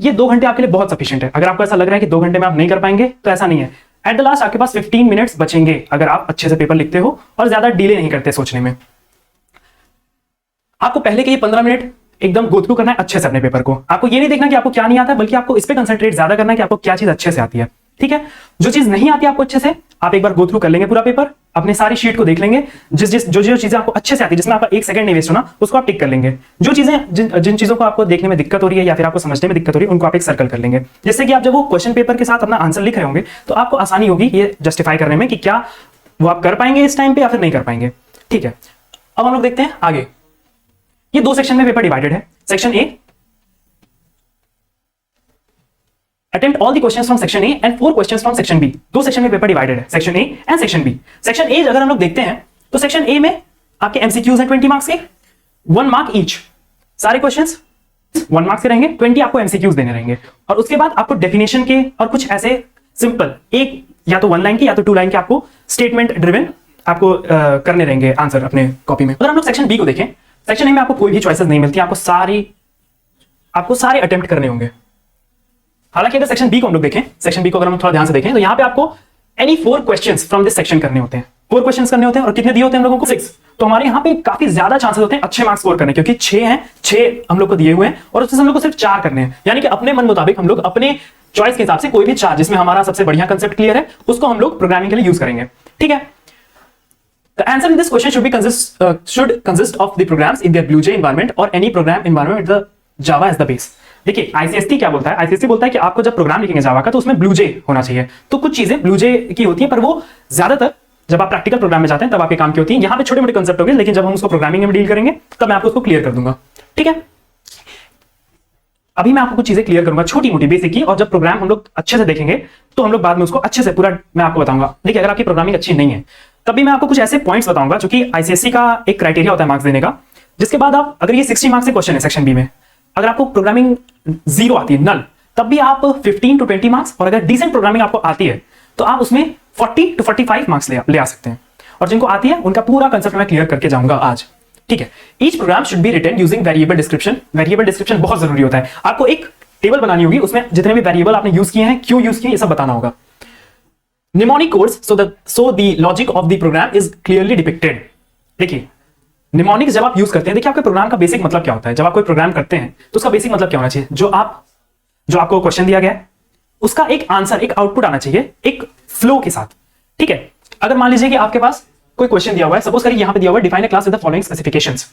ये 2 घंटे आपके लिए बहुत सफिशिएंट है। अगर आपको ऐसा लग रहा है कि 2 घंटे में आप नहीं कर पाएंगे तो ऐसा नहीं है। एट द लास्ट आपके पास 15 मिनट्स बचेंगे अगर आप अच्छे से पेपर लिखते हो और ज्यादा डिले नहीं करते सोचने में। आपको पहले के ये 15 मिनट एकदम गो थ्रू करना है अच्छे से अपने पेपर को। आपको ये नहीं देखना कि आपको क्या नहीं आता है, बल्कि आपको इस पे कंसंट्रेट ज्यादा करना है कि आपको क्या चीज अच्छे से आती है। ठीक है, जो चीज नहीं आती आपको अच्छे से, आप एक बार गो थ्रू कर लेंगे पूरा पेपर, अपने सारी शीट को देख लेंगे, जो चीजें आपको अच्छे से आती है, जिसमें आपका 1 सेकंड नहीं वेस्ट होना, उसको आप टिक कर लेंगे। जो चीजें जिन चीजों को आपको देखने में दिक्कत हो रही है या फिर आपको समझने में दिक्कत हो रही है, उनको आप एक सर्कल कर लेंगे, जिससे कि आप जब वो क्वेश्चन पेपर के साथ अपना आंसर लिख रहे होंगे तो आपको आसानी होगी ये जस्टिफाई करने में कि क्या वो आप कर पाएंगे इस टाइम पे या फिर नहीं कर पाएंगे। ठीक है, अब हम लोग देखते हैं आगे। ये 2 सेक्शन में पेपर डिवाइडेड है। Section A, attempt all the questions from section A and 4 questions from section B। 2 section में पेपर डिवाइडेड है, section A and section B। Section A अगर हम लोग देखते हैं तो सेक्शन A में आपके एमसीक्यूज हैं 20 मार्क्स के, 1 मार्क ईच। सारे क्वेश्चंस 1 मार्क्स के रहेंगे, 20 आपको एमसीक्यूज देने रहेंगे। और उसके बाद आपको डेफिनेशन के और कुछ ऐसे सिंपल एक या तो 1 लाइन के या तो 2 लाइन के आपको स्टेटमेंट ड्रिवन आपको करने रहेंगे आंसर अपने कॉपी में। अगर हम लोग सेक्शन B को देखें, सेक्शन A में आपको कोई भी चॉइसेस नहीं मिलती, आपको सारे अटेम्प्ट करने होंगे। हालांकि अगर सेक्शन बी को हम लोग देखें, सेक्शन बी को अगर हम थोड़ा ध्यान से देखें तो यहां पे आपको any 4 questions from this section करने होते हैं। 4 क्वेश्चंस करने होते हैं और कितने दिए होते हैं हम लोगों को 6। तो हमारे यहां पे काफी ज्यादा चांसेस होते हैं अच्छे मार्क्स स्कोर करने, क्योंकि 6 हैं, 6 हम लोग को दिए हुए हैं और उसमें हम लोग को सिर्फ 4 करने हैं। यानी कि अपने मन मुताबिक हम लोग अपने चॉइस के हिसाब से कोई भी 4 जिसमें हमारा सबसे बढ़िया कंसेप्ट क्लियर है उसको हम लोग प्रोग्रामिंग के लिए यूज करेंगे। ठीक है, The answer in this question should consist of the programs in their BlueJ environment or any program environment with the Java as the base। देखिए आईसीएसटी क्या बोलता है, आईसीएसटी बोलता है कि आपको जब प्रोग्राम लिखेंगे जावा का तो उसमें ब्लूजे होना चाहिए। तो कुछ चीजें ब्लूजे की होती है, पर वो ज्यादातर जब आप प्रैक्टिकल प्रोग्राम में जाते हैं तब आपके काम की होती है। यहाँ पे छोटे मोटे कंसेप्ट होंगे, लेकिन जब हम उसको प्रोग्रामिंग में डील करेंगे तब मैं आपको उसको क्लियर कर दूंगा। ठीक है, अभी मैं आपको कुछ चीजें क्लियर करूंगा छोटी मोटी बेसिक की, और जब प्रोग्राम हम लोग अच्छे से देखेंगे तो हम लोग बाद में उसको अच्छे से पूरा मैं आपको बताऊंगा। देखिए अगर आपकी प्रोग्रामिंग अच्छी नहीं है तभी मैं आपको कुछ ऐसे पॉइंट्स बताऊंगा जो कि आईसीएससी का एक क्राइटेरिया होता है मार्क्स देने का, जिसके बाद आप अगर ये 60 मार्क्स से क्वेश्चन है सेक्शन बी में, अगर आपको प्रोग्रामिंग 0 आती है नल, तब भी आप 15 to 20 मार्क्स, और अगर डिसेंट प्रोग्रामिंग आपको आती है तो आप उसमें 40 to 45 मार्क्स ले आ सकते हैं। और जिनको आती है उनका पूरा कंसेप्ट मैं क्लियर करके जाऊंगा आज। ठीक है, each program should be written using variable description. Variable description बहुत जरूरी होता है। आपको एक टेबल बनानी होगी, उसमें जितने भी वेरिएबल आपने यूज किए हैं, क्यों यूज किए, ये सब बताना होगा। Mnemonic codes so the logic of the program is clearly depicted। देखिए निमोनिक्स जब आप यूज करते हैं, देखिए आपके प्रोग्राम का बेसिक मतलब क्या होता है। जब आप कोई प्रोग्राम करते हैं तो उसका बेसिक मतलब क्या होना चाहिए, जो आपको क्वेश्चन दिया गया है उसका एक आंसर, एक आउटपुट आना चाहिए एक फ्लो के साथ। ठीक है, अगर मान लीजिए कि आपके पास कोई क्वेश्चन दिया हुआ है, सपोज करिए यहां पे दिया हुआ है define a class with the following specifications,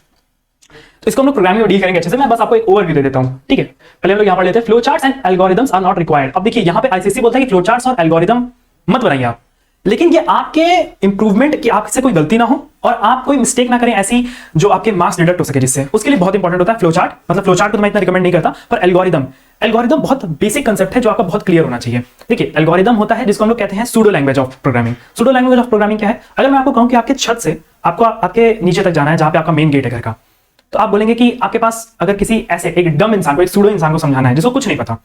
तो इसको हम लोग प्रोग्रामिंग में डील करेंगे अच्छे से। मैं बस आपको एक ओवरव्यू दे देता हूं। ठीक है, पहले हम लोग यहां पर लेते हैं flow charts and algorithms are not required. अब देखिए यहां पे आईसीएससी बोलता है कि फ्लो चार्ट्स और एल्गोरिथम मत बनाइए आप, लेकिन ये आपके इंप्रूवमेंट की आपसे कोई गलती ना हो और आप कोई मिस्टेक ना करें ऐसी जो आपके मार्क्स डिडक्ट हो सके, जिससे उसके लिए बहुत इंपॉर्टेंट होता है फ्लो चार्ट। मतलब फ्लो चार्ट को तो मैं इतना रिकमेंड नहीं करता, पर एल्गोरिथम बहुत बेसिक कंसेप्ट है जो आपका बहुत क्लियर होना चाहिए। देखिए एल्गोरिथम होता है जिसको हम लोग कहते हैं pseudo language of programming. Pseudo language of programming क्या है, अगर मैं आपको कहूं कि आपके छत से आपको आपके नीचे तक जाना है जहां पे आपका मेन गेट है घर का, तो आप बोलेंगे कि आपके पास अगर किसी ऐसे एक डम इंसान को, एक सूडो इंसान को समझाना है जिसको कुछ नहीं पता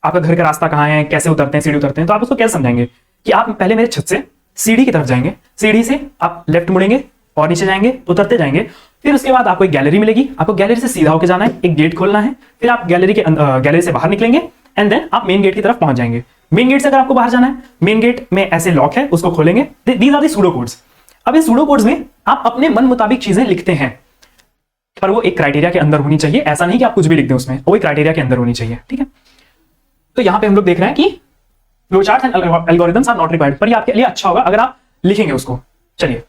आपका घर का रास्ता कहां है, कैसे उतरते हैं, सीढ़ी उतरते हैं, तो आप उसको कैसे समझाएंगे कि आप पहले मेरे छत से सीढ़ी की तरफ जाएंगे, सीढ़ी से आप लेफ्ट मुड़ेंगे और नीचे जाएंगे, उतरते जाएंगे, फिर उसके बाद आपको एक गैलरी मिलेगी, आपको गैलरी से सीधा होकर जाना है, एक गेट खोलना है, फिर आप गैलरी से बाहर निकलेंगे एंड देन आप मेन गेट की तरफ पहुंच जाएंगे। मेन गेट से अगर आपको बाहर जाना है, मेन गेट में ऐसे लॉक है, उसको खोलेंगे। These are the pseudo codes. अब इस सूडो कोड्स में आप अपने मन मुताबिक चीजें लिखते हैं, पर वो एक क्राइटेरिया के अंदर होनी चाहिए। ऐसा नहीं कि आप कुछ भी लिख दें उसमें, वो एक क्राइटेरिया के अंदर होनी चाहिए। ठीक है, तो यहां पे हम लोग देख रहे हैं कि flow charts and algorithms are not required, पर ये आपके लिए अच्छा होगा अगर आप लिखेंगे उसको। चलिए,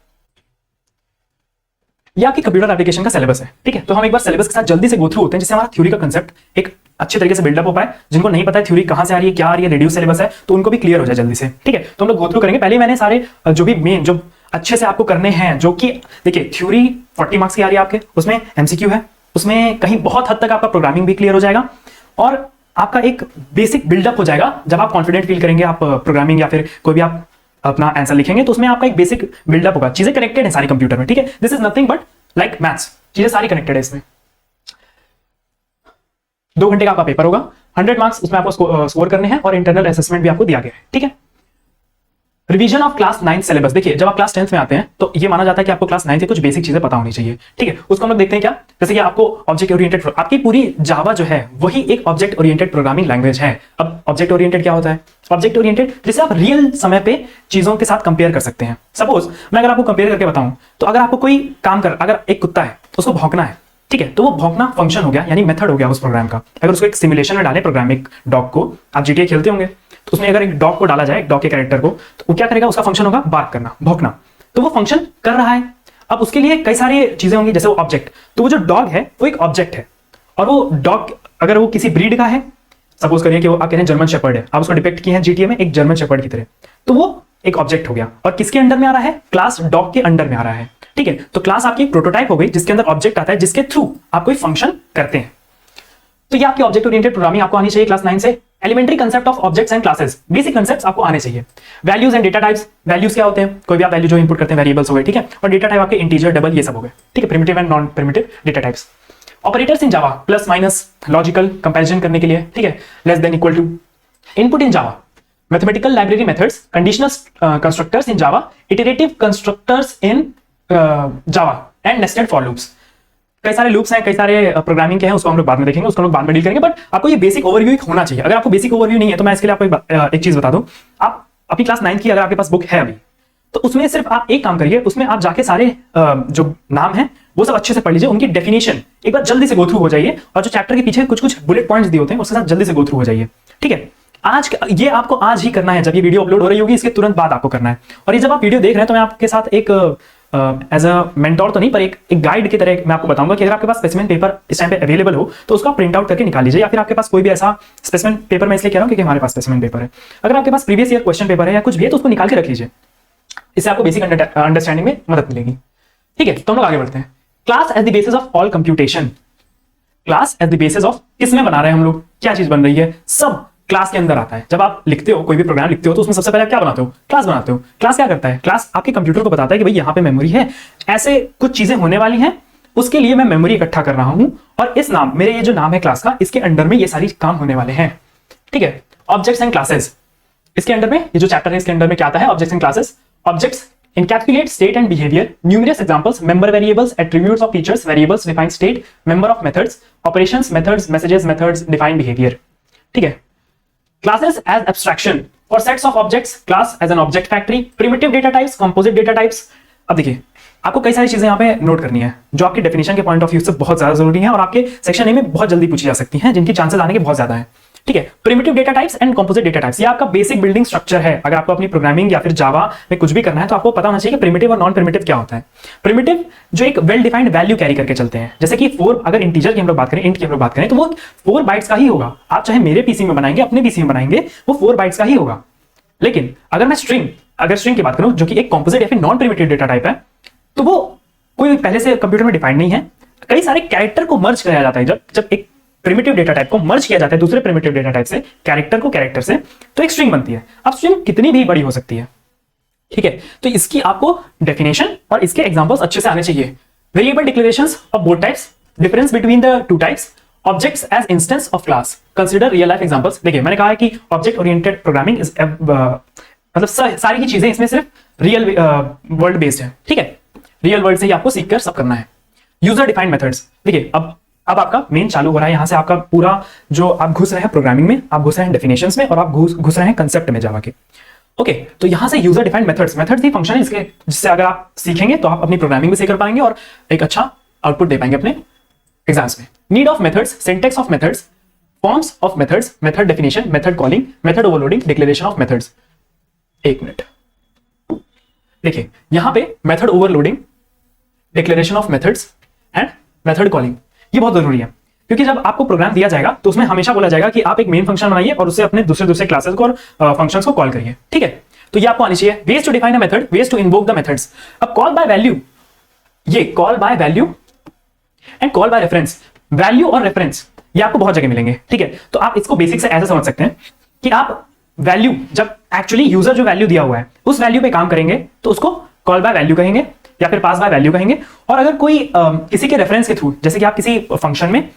ये आपकी कंप्यूटर एप्लीकेशन का सिलेबस है। ठीक है, तो हम एक बार सिलेबस के साथ जल्दी से गो थ्रू होते हैं, जिससे हमारा थ्योरी का कंसेप्ट एक अच्छे तरीके से बिल्डअप हो पाए। जिनको नहीं पता है थ्योरी कहां से आ रही है, क्या आ रही है, रेड्यूस सिलेबस है, तो उनको भी क्लियर हो जाए जल्दी से। ठीक है, तो हम लोग गो थ्रू करेंगे। पहले मैंने सारे जो भी मेन जो अच्छे से आपको करने हैं, जो कि देखिए थ्योरी 40 मार्क्स की आ रही है आपके, उसमें एमसीक्यू है, उसमें कहीं बहुत हद तक आपका प्रोग्रामिंग भी क्लियर हो जाएगा और आपका एक बेसिक बिल्डअप हो जाएगा। जब आप कॉन्फिडेंट फील करेंगे आप प्रोग्रामिंग या फिर कोई भी आप अपना आंसर लिखेंगे, तो उसमें आपका एक बेसिक बिल्डअप होगा। चीजें कनेक्टेड है सारी कंप्यूटर में। ठीक है, this is nothing but like maths, चीजें सारी कनेक्टेड है इसमें। 2 घंटे का आपका पेपर होगा, 100 मार्क्स उसमें आपको स्कोर करने हैं और इंटरनल असेसमेंट भी आपको दिया गया है। ठीक है, रिवीजन ऑफ क्लास 9 सिलेबस। देखिए जब आप क्लास 10th में आते हैं तो ये माना जाता है कि आपको क्लास 9 से कुछ बेसिक चीजें पता होनी चाहिए, ठीक है। उसको हम लोग देखते हैं क्या, जैसे कि आपको ऑब्जेक्ट ओरिएंटेड, आपकी पूरी जावा जो है वही एक ऑब्जेक्ट ओरिएंटेड प्रोग्रामिंग लैंग्वेज है। अब ऑब्जेक्ट ओरिएंटेड क्या होता है? ऑब्जेक्ट ओरिएंटेड जिसे आप रियल समय पे चीजों के साथ कंपेयर कर सकते हैं। सपोज मैं अगर आपको कंपेयर करके बताऊं तो अगर आपको कोई काम अगर एक कुत्ता है उसको भौंकना है, ठीक है, तो वो भौंकना फंक्शन हो गया, यानी मेथड हो गया उस प्रोग्राम का। अगर उसको एक सिमुलेशन में डाले प्रोग्राम, एक डॉग को, आप जीटीए खेलते होंगे तो उसमें अगर एक डॉग को डाला जाए, एक डॉग के कैरेक्टर को, तो वो क्या करेगा? उसका फंक्शन होगा बार्क करना, भौंकना। तो वो फंक्शन कर रहा है। अब उसके लिए कई सारी चीजें होंगी, जैसे वो ऑब्जेक्ट, तो वो जो डॉग है वो एक ऑब्जेक्ट है। और वो डॉग अगर वो किसी ब्रीड का है, सपोज करिए कि वो आप कह रहे हैं जर्मन शेपर्ड है, आप उसको डिपेक्ट किए हैं जीटीए में एक जर्मन शेपर्ड की तरह, तो वो एक ऑब्जेक्ट हो गया। और किसके अंडर में आ रहा है? क्लास डॉग के अंडर में आ रहा है, ठीक है। तो क्लास आपकी प्रोटोटाइप हो गई जिसके अंदर ऑब्जेक्ट आता है, जिसके थ्रू आप कोई फंक्शन करते हैं। तो ये आपकी ऑब्जेक्ट ओरिएंटेड प्रोग्रामिंग आपको आनी चाहिए क्लास 9 से। Elementary concept of objects and classes, basic concepts आपको आने चाहिए। Values and data types, values क्या होते हैं? कोई भी आप वैल्यू जो इंपुट करते हैं, वेरिएबल्स हो गए, ठीक है। और डेटा टाइप आपके इंटीजर, डबल, ये सब हो गए, ठीक है, primitive and non primitive data types. Operators in Java, plus minus, logical comparison करने के लिए, ठीक है, less than, equal to. Input in Java, mathematical library methods, conditional constructors in Java, iterative constructors in Java and nested for loops. कई सारे loops हैं, कई सारे प्रोग्रामिंग के हैं, उसको हम लोग बाद में देखेंगे, उसको हम लोग बाद में डील करेंगे। बट आपको ये बेसिक ओवरव्यू होना चाहिए। अगर आपको बेसिक ओवरव्यू नहीं है तो मैं इसके लिए आपको एक चीज बता दूं। आप अपनी क्लास 9 की अगर आपके पास बुक है अभी, तो उसमें सिर्फ आप एक काम करिए, उसमें आप जाके सारे जो नाम है वो सब अच्छे से पढ़ लीजिए, उनकी डेफिनेशन एक बार जल्दी से गो थ्रू हो जाइए, और जो चैप्टर के पीछे कुछ कुछ बुलेट पॉइंट्स दिए होते हैं उसके साथ जल्दी से गो थ्रू हो जाइए, ठीक है। आज ये आपको आज ही करना है, जब ये वीडियो अपलोड हो रही होगी इसके तुरंत बाद आपको करना है। और ये जब आप वीडियो देख रहे हैं तो मैं आपके साथ एक एज अ मेंटोर तो नहीं, पर एक गाइड की तरह मैं आपको बताऊंगा कि अगर आपके पास स्पेसिमेन पेपर इस टाइम पे अवेलेबल हो तो उसको प्रिंट आउट करके निकाल लीजिए, या फिर आपके पास कोई भी ऐसा स्पेसिमेन पेपर, मैं इसलिए कह रहा हूं क्योंकि हमारे पास स्पेसिमेन पेपर है, अगर आपके पास प्रीवियस ईयर क्वेश्चन पेपर है या कुछ भी है तो उसको निकाल के रख लीजिए। इससे आपको बेसिक अंडरस्टैंडिंग में मदद मिलेगी, ठीक है। तो हम लोग आगे बढ़ते हैं। Class as the basis of all computation, class as the basis of किसमें बना रहे हैं हम लोग, क्या चीज बन रही है, सब क्लास के अंदर आता है। जब आप लिखते हो, कोई भी प्रोग्राम लिखते हो, तो उसमें सबसे पहले क्या बनाते हो? क्लास बनाते हो। क्लास क्या करता है? क्लास आपके कंप्यूटर को बताता है कि भाई यहाँ पे मेमोरी है, ऐसे कुछ चीजें होने वाली हैं, उसके लिए मैं मेमोरी इकट्ठा कर रहा हूं, और इस नाम, मेरे ये जो नाम है क्लास का, इसके अंडर में ये सारी काम होने वाले हैं, ठीक है। ऑब्जेक्ट्स एंड क्लासेस, इसके अंडर में ये जो चैप्टर है इसके अंडर में क्या आता है? Objects and classes. Objects encapsulate state and behavior, numerous examples, member variables, attributes of features, variables, define state, member of methods, operations, methods, messages, methods, define behavior, ठीक है। Classes as abstraction for sets of objects, class as an object factory, primitive data types, composite data types। अब देखिए आपको कई सारी चीजें यहाँ पे नोट करनी है जो आपकी डेफिनेशन के पॉइंट ऑफ व्यू से बहुत ज्यादा जरूरी है और आपके सेक्शन ए में बहुत जल्दी पूछी जा सकती हैं, जिनकी चांसेस आने के बहुत ज्यादा है, ठीक है। Primitive data types and composite data types, ये आपका बेसिक बिल्डिंग स्ट्रक्चर है। अगर आपको अपनी प्रोग्रामिंग या फिर जावा में कुछ भी करना है तो आपको पता होना चाहिए कि प्रिमिटिव और नॉन प्रिमिटिव क्या होता है। प्रिमिटिव जो एक वेल डिफाइंड वैल्यू कैरी करके चलते हैं, जैसे कि 4, अगर इंटीजर की हम लोग बात करें, इंट की हम लोग बात करें, तो वो 4 बाइट्स का ही होगा। आप चाहे मेरे पीसी में बनाएंगे, अपने पीसी में बनाएंगे, वो 4 बाइट्स का ही होगा। लेकिन अगर मैं स्ट्रिंग की बात करूं, जो कि एक कंपोजिट या फिर नॉन प्रिमिटिव डेटा टाइप है, तो वो कोई पहले से कंप्यूटर में डिफाइंड नहीं है। कई सारे कैरेक्टर को मर्ज किया जाता है। जब एक प्रिमिटिव डेटा टाइप को मर्ज किया जाता है दूसरे प्रिमिटिव डेटा टाइप से, कैरेक्टर को कैरेक्टर से, तो एक स्ट्रिंग बनती है। अब स्ट्रिंग कितनी भी बड़ी हो सकती है, ठीक है। तो इसकी आपको डेफिनेशन और इसके एग्जांपल्स अच्छे से आने चाहिए। Variable declarations of both types, difference between the two types, objects as instance of class, consider real life examples. देखिए मैंने कहा है कि ऑब्जेक्ट ओरिएंटेड प्रोग्रामिंग इज मतलब सारी की चीजें इसमें सिर्फ रियल वर्ल्ड बेस्ड है, ठीक है। रियल वर्ल्ड से ही आपको सीख कर सब करना है। यूजर डिफाइंड मेथड्स, देखिए अब आपका मेन चालू हो रहा है। यहां से आपका पूरा जो आप घुस रहे हैं प्रोग्रामिंग में, आप घुस रहे हैं डेफिनेशंस में, और आप घुस रहे हैं कंसेप्ट में जावा के, ओके। तो यहां से यूजर डिफाइंड मेथड्स ही फंक्शन है इसके, जिससे अगर आप सीखेंगे तो आप अपनी प्रोग्रामिंग भी सही कर पाएंगे और एक अच्छा आउटपुट दे पाएंगे अपने एग्जाम्स में। Need of methods, syntax of methods, forms of methods, method definition, method calling, method overloading, declaration of methods. एक मिनट, देखिए यहां पे method overloading, declaration of methods and method calling, ये बहुत जरूरी है, क्योंकि जब आपको प्रोग्राम दिया जाएगा तो उसमें हमेशा बोला जाएगा कि आप एक मेन फंक्शन बनाइए और उससे अपने दूसरे क्लासेस को और फंक्शंस को कॉल करिए, ठीक है। तो ये आपको आनी चाहिए। Ways to define a method, ways to invoke the methods. अब कॉल बाय वैल्यू, ये call by value and call by reference, value और रेफरेंस ये आपको बहुत जगह मिलेंगे, ठीक है। तो आप इसको बेसिक से ऐसे समझ सकते हैं कि आप वैल्यू, जब एक्चुअली यूजर जो वैल्यू दिया हुआ है उस वैल्यू पे काम करेंगे तो उसको कॉल बाय वैल्यू कहेंगे या फिर पास बाय वैल्यू कहेंगे। और अगर कोई किसी के रेफरेंस के थ्रू, जैसे कि आप किसी फंक्शन में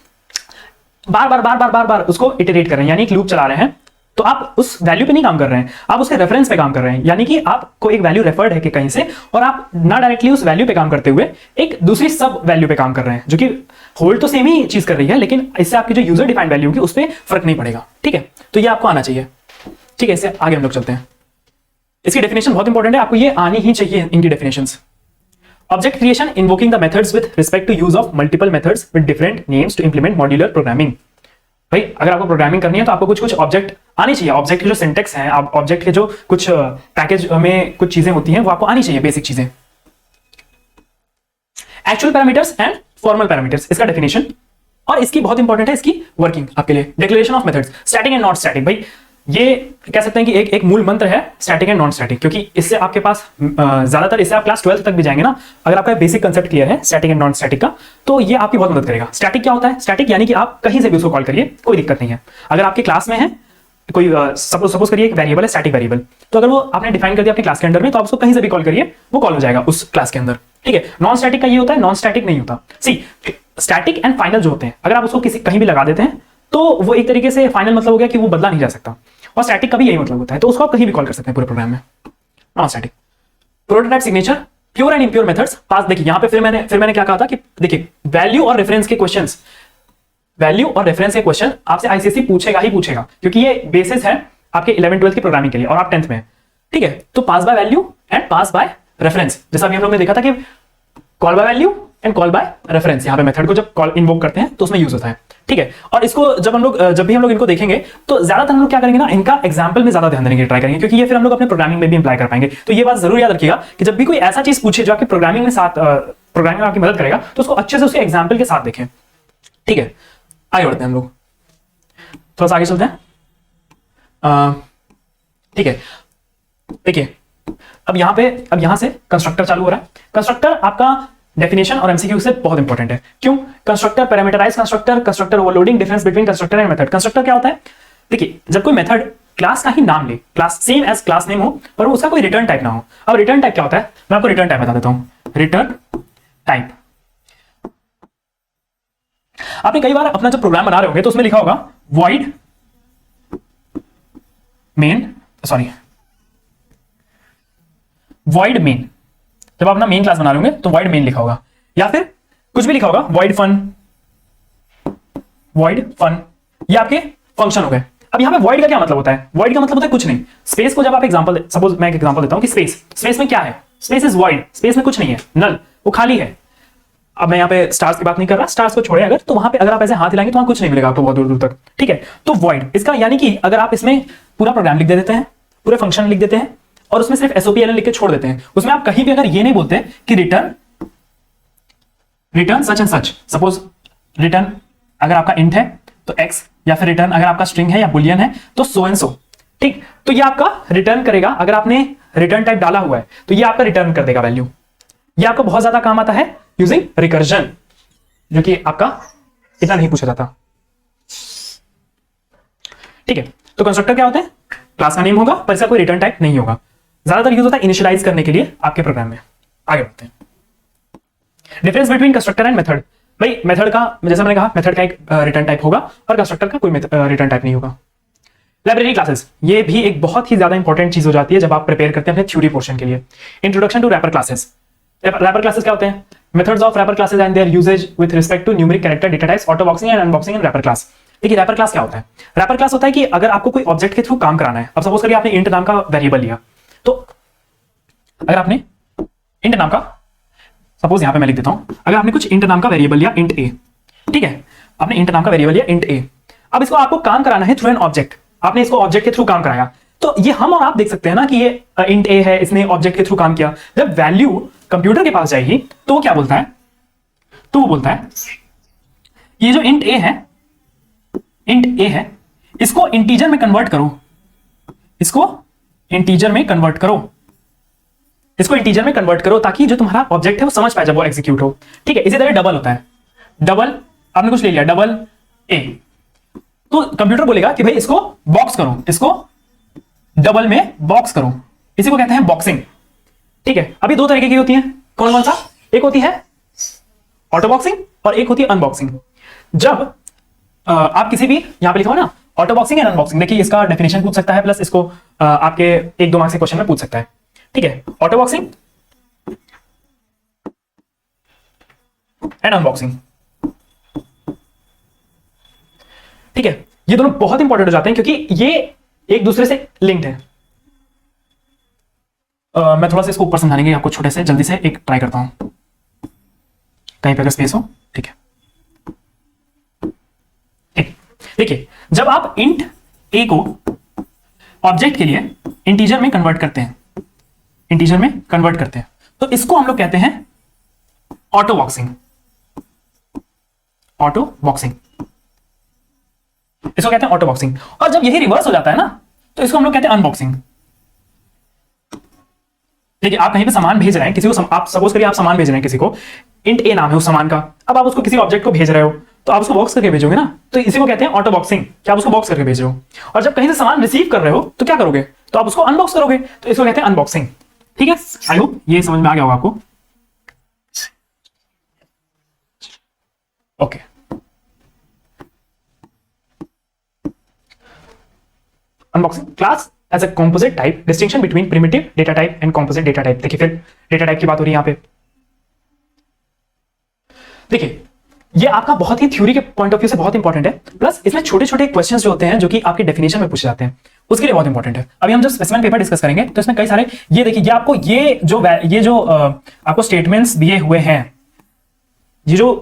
बार बार उसको इटरेट कर रहे हैं, यानी एक लूप चला रहे हैं, तो आप उस वैल्यू पे नहीं काम कर रहे हैं, आप उसके रेफरेंस पे काम कर रहे हैं, यानी कि आपको एक वैल्यू रेफर्ड है कि कहीं से, और आप ना डायरेक्टली उस वैल्यू पे काम करते हुए एक दूसरी सब वैल्यू पे काम कर रहे हैं, जो कि होल्ड तो सेम ही चीज कर रही है, लेकिन इससे आपकी जो यूजर डिफाइंड वैल्यू होगी उस पर फर्क नहीं पड़ेगा। ठीक है, तो ये आपको आना चाहिए। ठीक है, इससे आगे हम लोग चलते हैं। इसकी डेफिनेशन बहुत इंपॉर्टेंट है, आपको ये आनी ही चाहिए इनकी definitions. Object creation invoking the methods with respect to use of multiple methods with different names to implement modular programming. भाई अगर आपको प्रोग्रामिंग करनी है तो आपको कुछ कुछ ऑब्जेक्ट आनी चाहिए। ऑब्जेक्ट के जो सिंटेक्स हैं, ऑब्जेक्ट के जो कुछ पैकेज में कुछ चीजें होती हैं वो आपको आनी चाहिए, बेसिक चीजें। Actual parameters and formal parameters, इसका डेफिनेशन, और इसकी बहुत इंपॉर्टेंट है इसकी वर्किंग आपके लिए। Declaration of methods, static and non static. भाई ये कह सकते हैं कि एक मूल मंत्र है स्टैटिक एंड नॉन स्टैटिक, क्योंकि इससे आपके पास ज्यादातर, इससे आप क्लास 12 तक भी जाएंगे ना, अगर आपका बेसिक कंसेप्ट क्लियर है स्टैटिक एंड नॉन स्टैटिक का, तो ये आपकी बहुत मदद करेगा। स्टैटिक क्या होता है? स्टैटिक यानी कि आप कहीं से भी उसको कॉल करिए, कोई दिक्कत नहीं है। अगर आपकी क्लास में है कोई सपोज करिए एक वेरिएबल है स्टैटिक वेरिएबल, तो अगर वो आपने डिफाइन कर दिया अपनी क्लास के अंदर में, तो आप उसको कहीं से भी कॉल करिए, वो कॉल हो जाएगा उस क्लास के अंदर। ठीक है, नॉन स्टैटिक का ये होता है, नॉन स्टैटिक नहीं होता। सी स्टैटिक एंड फाइनल जो होते हैं, अगर आप उसको किसी कहीं भी लगा देते हैं तो वो एक तरीके से फाइनल मतलब हो गया कि वो बदला नहीं जा सकता, और स्टैटिक का भी यही मतलब होता है, तो उसको आप कहीं भी कॉल कर सकते हैं पूरे प्रोग्राम में। Non static. Prototype signature, pure and impure methods pass. देखिए यहां पे फिर मैंने क्या कहा था कि देखिए वैल्यू और रेफरेंस के क्वेश्चंस, वैल्यू और रेफरेंस के क्वेश्चन आपसे आईसीएसई पूछेगा ही पूछेगा, क्योंकि ये बेसिस है आपके 11th-12th की प्रोग्रामिंग के लिए, और आप 10th में है। ठीक है, तो pass by value and pass by reference, जैसा अभी हम लोग ने देखा था कि call by value and call by reference, यहां पे मेथड को जब कॉल इन्वोक करते हैं तो उसमें यूज होता है। ठीक है, और इसको जब भी हम लोग इनको देखेंगे तो ज्यादातर हम लोग क्या करेंगे ना, इनका एग्जांपल में ज्यादा ध्यान देने की ट्राई करेंगे, क्योंकि ये फिर हम लोग अपने प्रोग्रामिंग में भी अप्लाई कर पाएंगे। तो ये बात जरूर याद रखिएगा कि जब भी कोई ऐसा चीज पूछे जो आपकी प्रोग्रामिंग में प्रोग्रामिंग में आपकी मदद करेगा, तो उसको अच्छे से उसके एग्जाम्पल के साथ देखें। ठीक है, आगे बढ़ते हैं हम लोग, थोड़ा सा आगे चलते हैं। ठीक है, देखिए अब यहां से कंस्ट्रक्टर चालू हो रहा है। कंस्ट्रक्टर आपका डेफिनेशन और एमसीक्यू से बहुत इंपॉर्टेंट है। क्यों? Constructor, parameterize constructor overloading, difference between constructor and method. Constructor क्या होता है? देखिए जब कोई मेथड क्लास का ही नाम ले, class same as class name हो, पर वो उसका कोई रिटर्न टाइप ना हो। अब रिटर्न टाइप क्या होता है, मैं आपको रिटर्न टाइप बता देता हूं। रिटर्न टाइप, आपने कई बार अपना जब प्रोग्राम बना रहे होंगे तो उसमें लिखा होगा void main। जब आप अपना मेन क्लास बना रहे होंगे तो void main लिखा होगा, या फिर कुछ भी लिखा होगा void fun, ये आपके फंक्शन हो गए। अब यहां पे void का क्या मतलब होता है? void का मतलब होता है कुछ नहीं। स्पेस को जब आप एग्जांपल, सपोज मैं एक एग्जांपल देता हूं कि स्पेस में क्या है? स्पेस इज void, स्पेस में कुछ नहीं है, नल, वो खाली है। अब मैं यहाँ पे स्टार्स की बात नहीं कर रहा, स्टार्स को छोड़े अगर, तो वहां पे अगर आप ऐसे हाथ हिलाएंगे तो वहां कुछ नहीं मिलेगा आपको बहुत दूर दूर तक। ठीक है, तो void इसका यानी कि अगर आप इसमें पूरा प्रोग्राम लिख देते हैं, पूरे फंक्शन लिख देते हैं, और उसमें सिर्फ SOPLN लिख के छोड़ देते हैं, उसमें आप कहीं भी अगर ये नहीं बोलते कि return such and such, suppose return अगर आपका इंट है तो x, या फिर रिटर्न अगर आपका स्ट्रिंग है या बुलियन है तो सो एंड सो। ठीक, तो ये आपका रिटर्न करेगा। अगर आपने रिटर्न टाइप डाला हुआ है तो ये आपका रिटर्न कर देगा वैल्यू। ये आपको बहुत ज्यादा काम आता है यूजिंग रिकर्जन, जो कि आपका इतना नहीं पूछा जाता। ठीक है, तो कंस्ट्रक्टर क्या होता है? क्लास का नेम होगा पर इसका कोई रिटर्न टाइप नहीं होगा। ज्यादातर यूज होता है इनिशियलाइज करने के लिए आपके प्रोग्राम में। आगे बढ़ते हैं। Difference between constructor and method. भाई मेथड का, जैसा मैंने कहा, मेथड का एक रिटर्न टाइप होगा और कंस्ट्रक्टर का कोई रिटर्न टाइप नहीं होगा। लाइब्रेरी क्लासेस, ये भी एक बहुत ही ज्यादा इंपॉर्टेंट चीज हो जाती है जब आप प्रिपेयर करते हैं अपने थ्योरी पोर्शन के लिए। Introduction to wrapper classes. Wrapper classes क्या होते हैं? Methods of wrapper classes and their usages with respect to numeric character, data types, auto boxing and unboxing in wrapper class. देखिए रैपर क्लास क्या होता है? Wrapper class होता है कि अगर आपको कोई ऑब्जेक्ट के थ्रू काम कराना है, अब सपोज करिए आपने इंट नाम का वेरिएबल लिया, तो अगर आपने इंट नाम का, सपोज यहां पे मैं लिख देता हूं, अगर आपने कुछ इंट नाम का वेरिएबल लिया इंट ए, ठीक है, आपने इंट नाम का वेरिएबल लिया इंट ए, अब इसको आपको काम कराना है थ्रू एन ऑब्जेक्ट, आपने इसको ऑब्जेक्ट के थ्रू काम कराया, तो ये हम और आप देख सकते हैं ना कि ये इंट ए है, इसने ऑब्जेक्ट के थ्रू काम किया। जब वैल्यू कंप्यूटर के पास जाएगी तो वो क्या बोलता है? तो वो बोलता है ये जो इंट ए है इसको इंटीजर में कन्वर्ट करो, इसको इंटीजर में कन्वर्ट करो, इसको इंटीजर में कन्वर्ट करो ताकि जो तुम्हारा ऑब्जेक्ट है वो समझ पाए जब वो एग्जीक्यूट हो। ठीक है, इसी तरह डबल होता है, डबल आपने कुछ ले लिया डबल ए, तो कंप्यूटर बोलेगा कि भाई इसको बॉक्स करो, इसको डबल में बॉक्स करो, इसी को कहते हैं बॉक्सिंग। ठीक है, अभी दो तरीके की होती हैं, कौन कौन सा? एक होती है ऑटो बॉक्सिंग और एक होती है अनबॉक्सिंग। जब आप किसी भी, यहां पे लिखा हो ना ऑटो बॉक्सिंग एंड अनबॉक्सिंग, देखिए इसका डेफिनेशन पूछ सकता है, प्लस इसको आपके 1-2 मार्क्स के क्वेश्चन में पूछ सकता है। ठीक है, ऑटो बॉक्सिंग एंड अनबॉक्सिंग। ठीक है, ये दोनों बहुत इंपॉर्टेंट हो जाते हैं क्योंकि ये एक दूसरे से लिंक्ड है। मैं थोड़ा सा इसको ऊपर समझाने के आपको छोटे से जल्दी से एक ट्राई करता हूं, कहीं पे अगर स्पेस हो। ठीक है, ठीक, देखिए जब आप इंट ए को ऑब्जेक्ट के लिए इंटीजर में कन्वर्ट करते हैं, इंटीजर में कन्वर्ट करते हैं, तो इसको हम लोग कहते हैं ऑटो बॉक्सिंग, ऑटो बॉक्सिंग, इसको कहते हैं ऑटो बॉक्सिंग। और जब यही रिवर्स हो जाता है ना, तो इसको हम लोग कहते हैं अनबॉक्सिंग। देखिए आप कहीं पे सामान भेज रहे हैं किसी को, आप सपोज करिए आप सामान भेज रहे हैं किसी को, इंट ए नाम है उस सामान का, अब आप उसको किसी ऑब्जेक्ट को भेज रहे हो तो आप उसको बॉक्स करके भेजोगे ना, तो इसी को कहते हैं ऑटो बॉक्सिंग, कि आप उसको बॉक्स करके भेज रहे हो। और जब कहीं से सामान रिसीव कर रहे हो तो क्या करोगे, तो आप उसको अनबॉक्स करोगे, तो इसको कहते हैं अनबॉक्सिंग। ठीक है, आई होप ये समझ में आ गया होगा आपको। Okay, unboxing class as a composite type, distinction between primitive data type and composite data type. देखिए फिर डेटा टाइप की बात हो रही है यहां पे। देखिए ये आपका बहुत ही थ्योरी के पॉइंट ऑफ व्यू से बहुत इंपॉर्टेंट है, प्लस इसमें छोटे छोटे क्वेश्चंस जो होते हैं जो कि आपके डेफिनेशन में पूछे जाते हैं उसके लिए बहुत इंपॉर्टेंट है। अभी हम जब स्पेसिमेन पेपर डिस्कस करेंगे तो इसमें कई सारे, ये देखिए ये आपको ये जो आपको स्टेटमेंट्स दिए हुए हैं, ये जो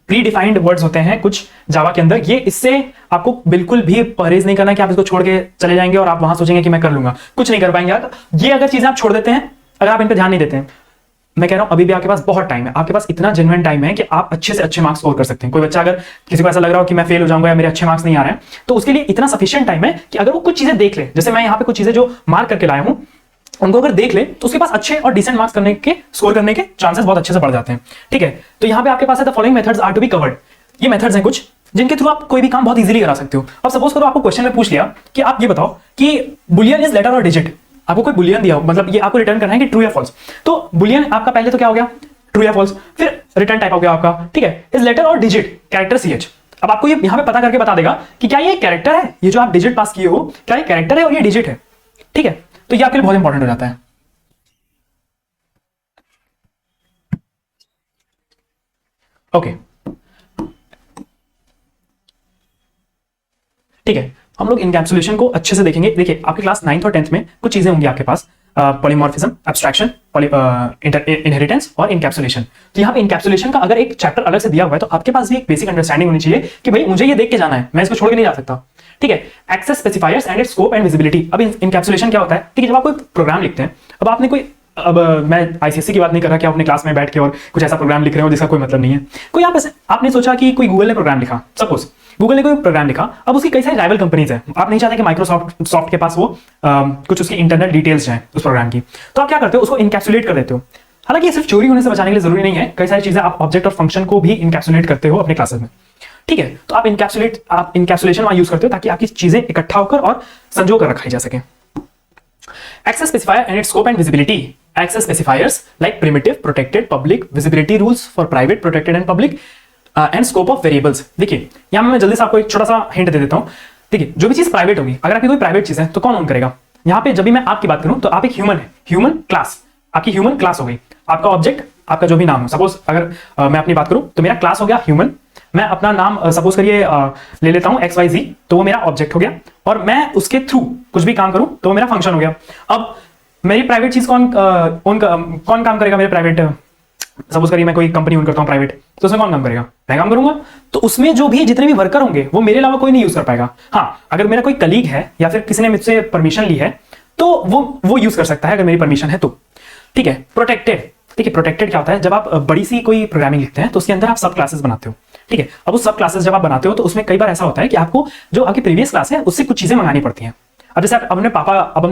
प्री डिफाइंड वर्ड्स होते हैं कुछ जावा के अंदर, ये इससे आपको बिल्कुल भी परहेज नहीं करना कि आप इसको छोड़ के चले जाएंगे और आप वहां सोचेंगे कि मैं कर लूंगा, कुछ नहीं कर पाएंगे यार। ये अगर चीजें आप छोड़ देते हैं, अगर आप इन पर ध्यान नहीं देते हैं, मैं कह रहा हूं अभी भी आपके पास बहुत टाइम है, आपके पास इतना जेन्युइन टाइम है कि आप अच्छे से अच्छे मार्क्स स्कोर कर सकते हैं। कोई बच्चा अगर किसी को ऐसा लग रहा हो कि मैं फेल हो जाऊंगा या मेरे अच्छे मार्क्स नहीं आ रहे हैं, तो उसके लिए इतना सफिशिएंट टाइम है कि अगर वो कुछ चीजें देख ले, जैसे मैं यहाँ पे कुछ चीजें जो मार्क करके लाया हूं उनको अगर देख ले, तो उसके पास अच्छे और डिसेंट मार्क्स करने के, स्कोर करने के चांसेस बहुत अच्छे से बढ़ जाते हैं। ठीक है, तो यहाँ पे आपके पास है the following methods are to be covered. ये मेथड्स हैं कुछ जिनके थ्रू आप कोई भी काम बहुत इजीली करा सकते हो। अब सपोज करो आपको क्वेश्चन में पूछ लिया कि आप ये बताओ कि बुलियन इज लेटर और डिजिट, आपको कोई बुलियन दिया हो, मतलब ये आपको रिटर्न करना है कि ट्रू या फॉल्स। तो बुलियन आपका पहले तो क्या हो गया, ट्रू या फॉल्स, फिर रिटर्न टाइप हो गया आपका। ठीक है, इज लेटर और डिजिट कैरेक्टर CH। अब आपको ये यहां पे पता करके बता देगा कि क्या ये कैरेक्टर है, ये जो आप डिजिट पास किए हो क्या ये कैरेक्टर है और ये डिजिट है। ठीक है, तो ये आपके लिए बहुत इंपॉर्टेंट हो जाता है। ओके, ठीक है, हम लोग इनकैप्सुलेशन को अच्छे से देखेंगे। देखिए आपके क्लास 9th और 10th में कुछ चीजें होंगी आपके पास, पॉलीमॉर्फिज्म, एब्स्ट्रैक्शन, इनहेरिटेंस और इनकैप्सुलेशन। तो यहाँ पे इनकैप्सुलेशन का अगर एक चैप्टर अलग से दिया हुआ है तो आपके पास भी एक बेसिक अंडरस्टैंडिंग होनी चाहिए कि भाई मुझे ये देख के जाना है, मैं इसको छोड़ के नहीं जा सकता। ठीक है, access specifiers and its scope and visibility. अब इनकैप्सुलेशन क्या होता है, ठीक है, जब आप कोई प्रोग्राम लिखते हैं, अब आपने कोई, अब मैं ICSE की बात नहीं कर रहा कि आप अपने क्लास में बैठ के और कुछ ऐसा प्रोग्राम लिख रहे हो जिसका कोई मतलब नहीं है। कोई आप ऐसे, आपने सोचा कि कोई गूगल ने प्रोग्राम लिखा, सपोज गूगल ने कोई प्रोग्राम लिखा, अब उसकी कई सारी राइवल कंपनीज है, आप नहीं चाहते कि माइक्रोसॉफ्ट के पास वो कुछ उसकी इंटरनल डिटेल्स जाए उस प्रोग्राम की, तो आप क्या करते हो, उसको इनकैप्सुलेट कर देते हो। हालांकि ये सिर्फ चोरी होने से बचाने के लिए जरूरी नहीं है, कई सारी चीजें आप ऑब्जेक्ट और फंक्शन को भी इनकैप्सुलेट करते हो अपने क्लासेस में। ठीक है, तो आप इनकैप्सुलेशन वहां यूज करते हो ताकि आपकी चीजें इकट्ठा होकर और संजो कर रखाई जा सके। Access specifier and its scope and visibility. Access specifiers like primitive, protected, public, visibility rules for private, protected and public, and scope of variables. देखिए यहाँ मैं जल्दी से आपको एक छोटा सा हिंट दे देता हूँ। देखिए जो भी चीज प्राइवेट होगी, अगर आपकी कोई प्राइवेट चीज है तो कौन ओन करेगा। यहाँ पे जब भी मैं आपकी बात करूँ तो आप एक ह्यूमन है, ह्यूमन क्लास, आपकी ह्यूमन क्लास हो गई, आपका ऑब्जेक्ट आपका जो भी नाम हो। सपोज अगर मैं अपनी बात करूँ तो मेरा क्लास हो गया ह्यूमन, मैं अपना नाम सपोज करिए ले लेता हूं XYZ, तो वो मेरा ऑब्जेक्ट हो गया, और मैं उसके थ्रू कुछ भी काम करूं तो वो मेरा फंक्शन हो गया। अब मेरी प्राइवेट चीज कौन काम करेगा, मेरे प्राइवेट, सपोज करिए मैं कोई कंपनी ओन करता हूं प्राइवेट, तो उसमें कौन काम करेगा, मैं काम करूंगा। तो उसमें जो भी जितने भी वर्कर होंगे वो मेरे अलावा कोई नहीं यूज कर पाएगा। हाँ, अगर मेरा कोई कलीग है या फिर किसी ने मुझसे परमिशन ली है तो वो यूज कर सकता है अगर मेरी परमिशन है तो। ठीक है, प्रोटेक्टेड। देखिए प्रोटेक्टेड क्या होता है, जब आप बड़ी सी कोई प्रोग्रामिंग लिखते हैं तो उसके अंदर आप सब क्लासेस बनाते हो। ठीक है, अब उस सब क्लासेस जब आप बनाते हो तो उसमें कई बार ऐसा होता है कि आपको जो आपकी प्रीवियस क्लास है उससे कुछ चीजें मंगानी पड़ती हैं। अब जैसे आप अपने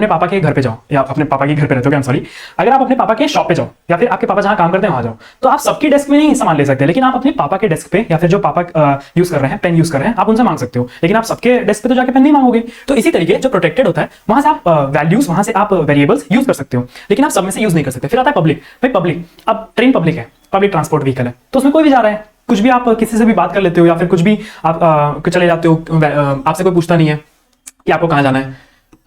पापा के घर पे जाओ, या अपने पापा के घर पे रहते हो, सॉरी, अगर आप अपने पापा के शॉप पे जाओ या फिर आपके पापा जहां काम करते हैं वहां जाओ, तो आप सबकी डेस्क में नहीं सामान ले सकते, लेकिन आप अपने पापा के डेस्क पे या फिर जो पापा यूज कर रहे हैं, पेन यूज कर रहे हैं, आप उनसे मांग सकते हो, लेकिन आप सबके डेस्क पे तो जाकर पेन नहीं मांगोगे। तो इसी तरीके जो प्रोटेक्टेड होता है वहां से आप वैल्यूज, वहां से आप वेरिएबल्स यूज कर सकते हो, लेकिन आप सब में से यूज नहीं कर सकते। फिर आता है पब्लिक। भाई पब्लिक, अब ट्रेन पब्लिक है, पब्लिक ट्रांसपोर्ट व्हीकल है, तो उसमें कोई भी जा रहा है, कुछ भी आप किसी से भी बात कर लेते हो या फिर कुछ भी आप चले जाते हो, आपसे कोई पूछता नहीं है, कि आपको कहां जाना है।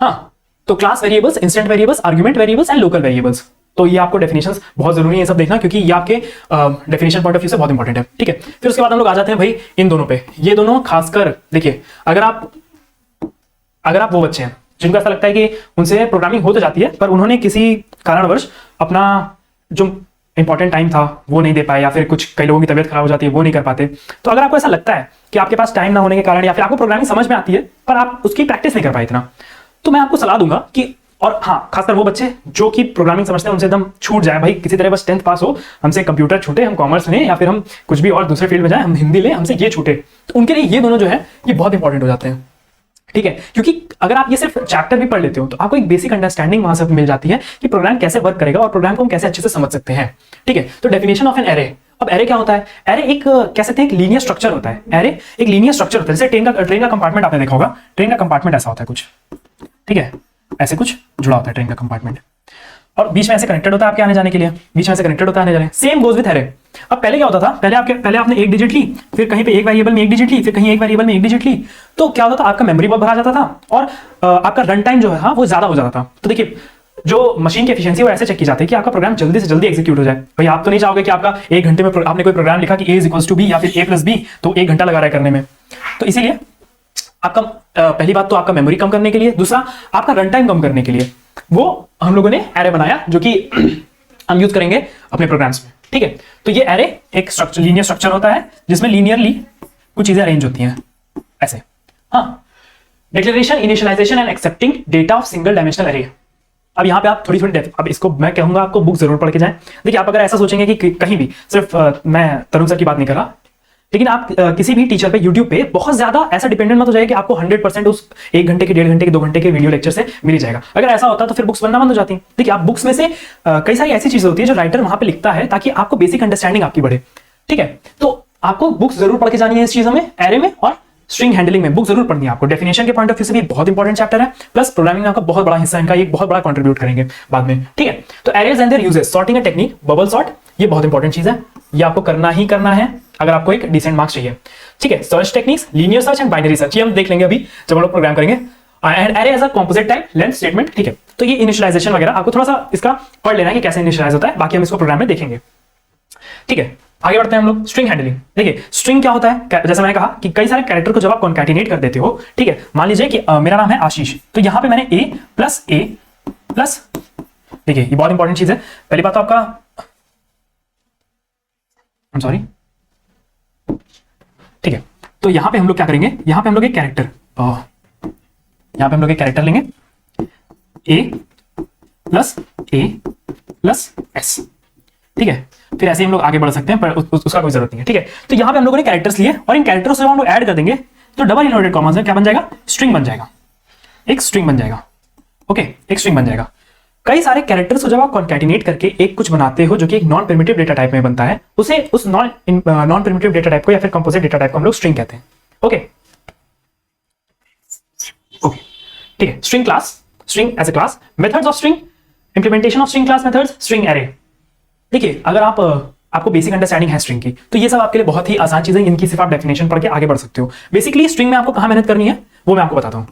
हाँ, तो class variables, instant variables, argument variables and local variables, तो ये आपको डेफिनेशंस बहुत जरूरी है सब देखना, क्योंकि ये आपके डेफिनेशन पॉइंट ऑफ व्यू से बहुत इंपॉर्टेंट है। ठीक है, फिर उसके बाद हम लोग आ जाते हैं भाई इन दोनों पे। ये दोनों खासकर देखिए, अगर आप वो बच्चे हैं जिनको ऐसा लगता है कि उनसे प्रोग्रामिंग हो तो जाती है पर उन्होंने किसी कारणवश अपना जो इंपॉर्टेंट टाइम था वो नहीं दे पाए, या फिर कुछ कई लोगों की तबीयत खराब हो जाती है वो नहीं कर पाते, तो अगर आपको ऐसा लगता है कि आपके पास टाइम ना होने के कारण या फिर आपको प्रोग्रामिंग समझ में आती है पर आप उसकी प्रैक्टिस नहीं कर पाए इतना, तो मैं आपको सलाह दूंगा कि, और हाँ खासकर वो बच्चे जो कि प्रोग्रामिंग समझते हैं उनसे एकदम छूट जाए भाई, किसी तरह बस 10th पास हो, हमसे कंप्यूटर छूटे, हम कॉमर्स लें या फिर हम कुछ भी और दूसरे फील्ड में जाए, हम हिंदी लें, हमसे ये छूटे, तो उनके लिए ये दोनों जो है ये बहुत इंपॉर्टेंट हो जाते हैं। ठीक है, क्योंकि अगर आप ये सिर्फ चैप्टर भी पढ़ लेते हो तो आपको एक बेसिक अंडरस्टैंडिंग वहां से मिल जाती है कि प्रोग्राम कैसे वर्क करेगा और प्रोग्राम को हम कैसे अच्छे से समझ सकते हैं। ठीक है, तो डेफिनेशन ऑफ एन एरे। अब एरे क्या होता है? एरे एक कह सकते हैं एक लीनियर स्ट्रक्चर होता है। एरे एक लीनियर स्ट्रक्चर होता है, जैसे ट्रेन का कंपार्टमेंट आपने देखा होगा, ट्रेन का कंपार्टमेंट ऐसा होता है कुछ, ठीक है, ऐसे कुछ जुड़ा होता है ट्रेन का कंपार्टमेंट, और बीच में ऐसे कनेक्टेड होता है आपके आने जाने के लिए, बीच में ऐसे कनेक्टेड होता है आने जाने। Same goes with array. अब पहले क्या होता था, पहले आपने एक डिजिट ली, फिर कहीं पे एक वेरिएबल में एक डिजिट ली, फिर कहीं एक वेरिएबल में एक डिजिट ली, तो क्या होता था आपका मेमोरी बहुत भरा जाता था और आपका रन टाइम जो है वो ज्यादा हो जाता था। तो देखिए, जो मशीन की एफिशिएंसी वो ऐसे चेक की जाती है कि आपका प्रोग्राम जल्दी से जल्दी एग्जीक्यूट हो जाए। भाई आप तो नहीं चाहोगे कि आपका 1 घंटे में आपने कोई प्रोग्राम लिखा कि a = b या फिर a + b, तो 1 घंटा लगा रहा है करने में। तो इसीलिए आपका पहली बात तो आपका मेमोरी कम करने के लिए, दूसरा आपका रन टाइम कम करने के लिए वो हम लोगों ने एरे बनाया, जो कि हम यूज करेंगे अपने प्रोग्राम्स में। ठीक है, तो ये एरे एक स्ट्रक्चर, लीनियर स्ट्रक्चर होता है जिसमें लीनियरली कुछ चीजें अरेंज होती हैं ऐसे। हाँ, declaration, initialization and accepting data of single dimensional array. अब यहाँ पे आप थोड़ी अब इसको मैं कहूंगा आपको बुक जरूर पढ़ के जाएं। देखिए, आप अगर ऐसा सोचेंगे कि कहीं भी, सिर्फ मैं तरुण सर की बात नहीं कर रहा, लेकिन आप किसी भी टीचर पे यूट्यूब पे बहुत ज्यादा ऐसा डिपेंडेंट मत हो जाए कि आपको 100% उस 1 घंटे के, 1.5 घंटे के, 2 घंटे के वीडियो लेक्चर से मिल जाएगा। अगर ऐसा होता तो फिर बुक्स बनना बंद हो जाती। देखिए, आप बुक्स में से कई सारी ऐसी चीजें होती है जो राइटर वहां पे लिखता है ताकि आपको बेसिक अंडरस्टैंडिंग आपकी बढ़े। ठीक है, तो आपको बुक्स जरूर पढ़ के जानी है इस चीजों में, एरे में और स्ट्रिंग हैंडलिंग में बुक जरूर पढ़नी है आपको। डेफिनेशन के पॉइंट ऑफ व्यू से भी बहुत इंपॉर्टेंट चैप्टर है, प्लस प्रोग्रामिंग में आपका बहुत बड़ा हिस्सा, इनका एक बहुत बड़ा कंट्रीब्यूट करेंगे बाद में। ठीक है, तो arrays and there uses, sorting and technique, bubble sort, ये बहुत इंपॉर्टेंट चीज है, ये आपको करना ही करना है अगर आपको एक डिसेंट मार्क्स चाहिए। ठीक है, search techniques, linear search and binary search, ये हम देख लेंगे अभी जब हम लोग प्रोग्राम करेंगे। And array as a composite type, length statement. ठीक है, तो ये इनिशियलाइजेशन वगैरह आपको थोड़ा सा इसका पढ़ लेना है कि कैसे इनिशियलाइज होता है, बाकी हम इसको प्रोग्राम में देखेंगे। ठीक है, आगे बढ़ते हैं हम लोग। String handling. देखिए, स्ट्रिंग क्या होता है, जैसे मैंने कहा कि कई सारे कैरेक्टर को जब आप कॉन्कैटिनेट कर देते हो, ठीक है, मान लीजिए कि मेरा नाम है आशीष, तो यहां पे मैंने a प्लस, देखिए ये बहुत इंपॉर्टेंट चीज है। पहली बात तो आपका, सॉरी, ठीक है, तो यहां पे हम लोग क्या करेंगे, यहां पे हम लोग एक कैरेक्टर, यहां पे हम लोग एक कैरेक्टर लेंगे a प्लस s। ठीक है, फिर ऐसे ही हम लोग आगे बढ़ सकते हैं पर उसका कोई जरूरत नहीं है। ठीक है, तो यहां पे हम लोगों ने कैरेक्टर्स लिए और इन कैरेक्टर्स से हम लोग ऐड कर देंगे तो डबल इनवर्टेड कॉमास में क्या बन जाएगा, स्ट्रिंग बन जाएगा, एक स्ट्रिंग बन जाएगा। ओके, एक स्ट्रिंग बन जाएगा। कई सारे कैरेक्टर्स को जब आप कॉन्कैटिनेट करके एक कुछ बनाते हो जो कि एक नॉन प्रिमिटिव डेटा टाइप में बनता है, उसे उस नॉन प्रिमिटिव डेटा टाइप को या फिर कंपोजिट डेटा टाइप को हम लोग स्ट्रिंग कहते हैं। ओके, ठीक है, string class, string as a class, methods of string, implementation of string class methods, string array. देखिए, अगर आपको बेसिक अंडरस्टैंडिंग है स्ट्रिंग की, तो ये सब आपके लिए बहुत ही आसान चीजें, इनकी सिर्फ आप डेफिनेशन पढ़ के आगे बढ़ सकते हो। बेसिकली स्ट्रिंग में आपको कहां मेहनत करनी है वो मैं आपको बताता हूं।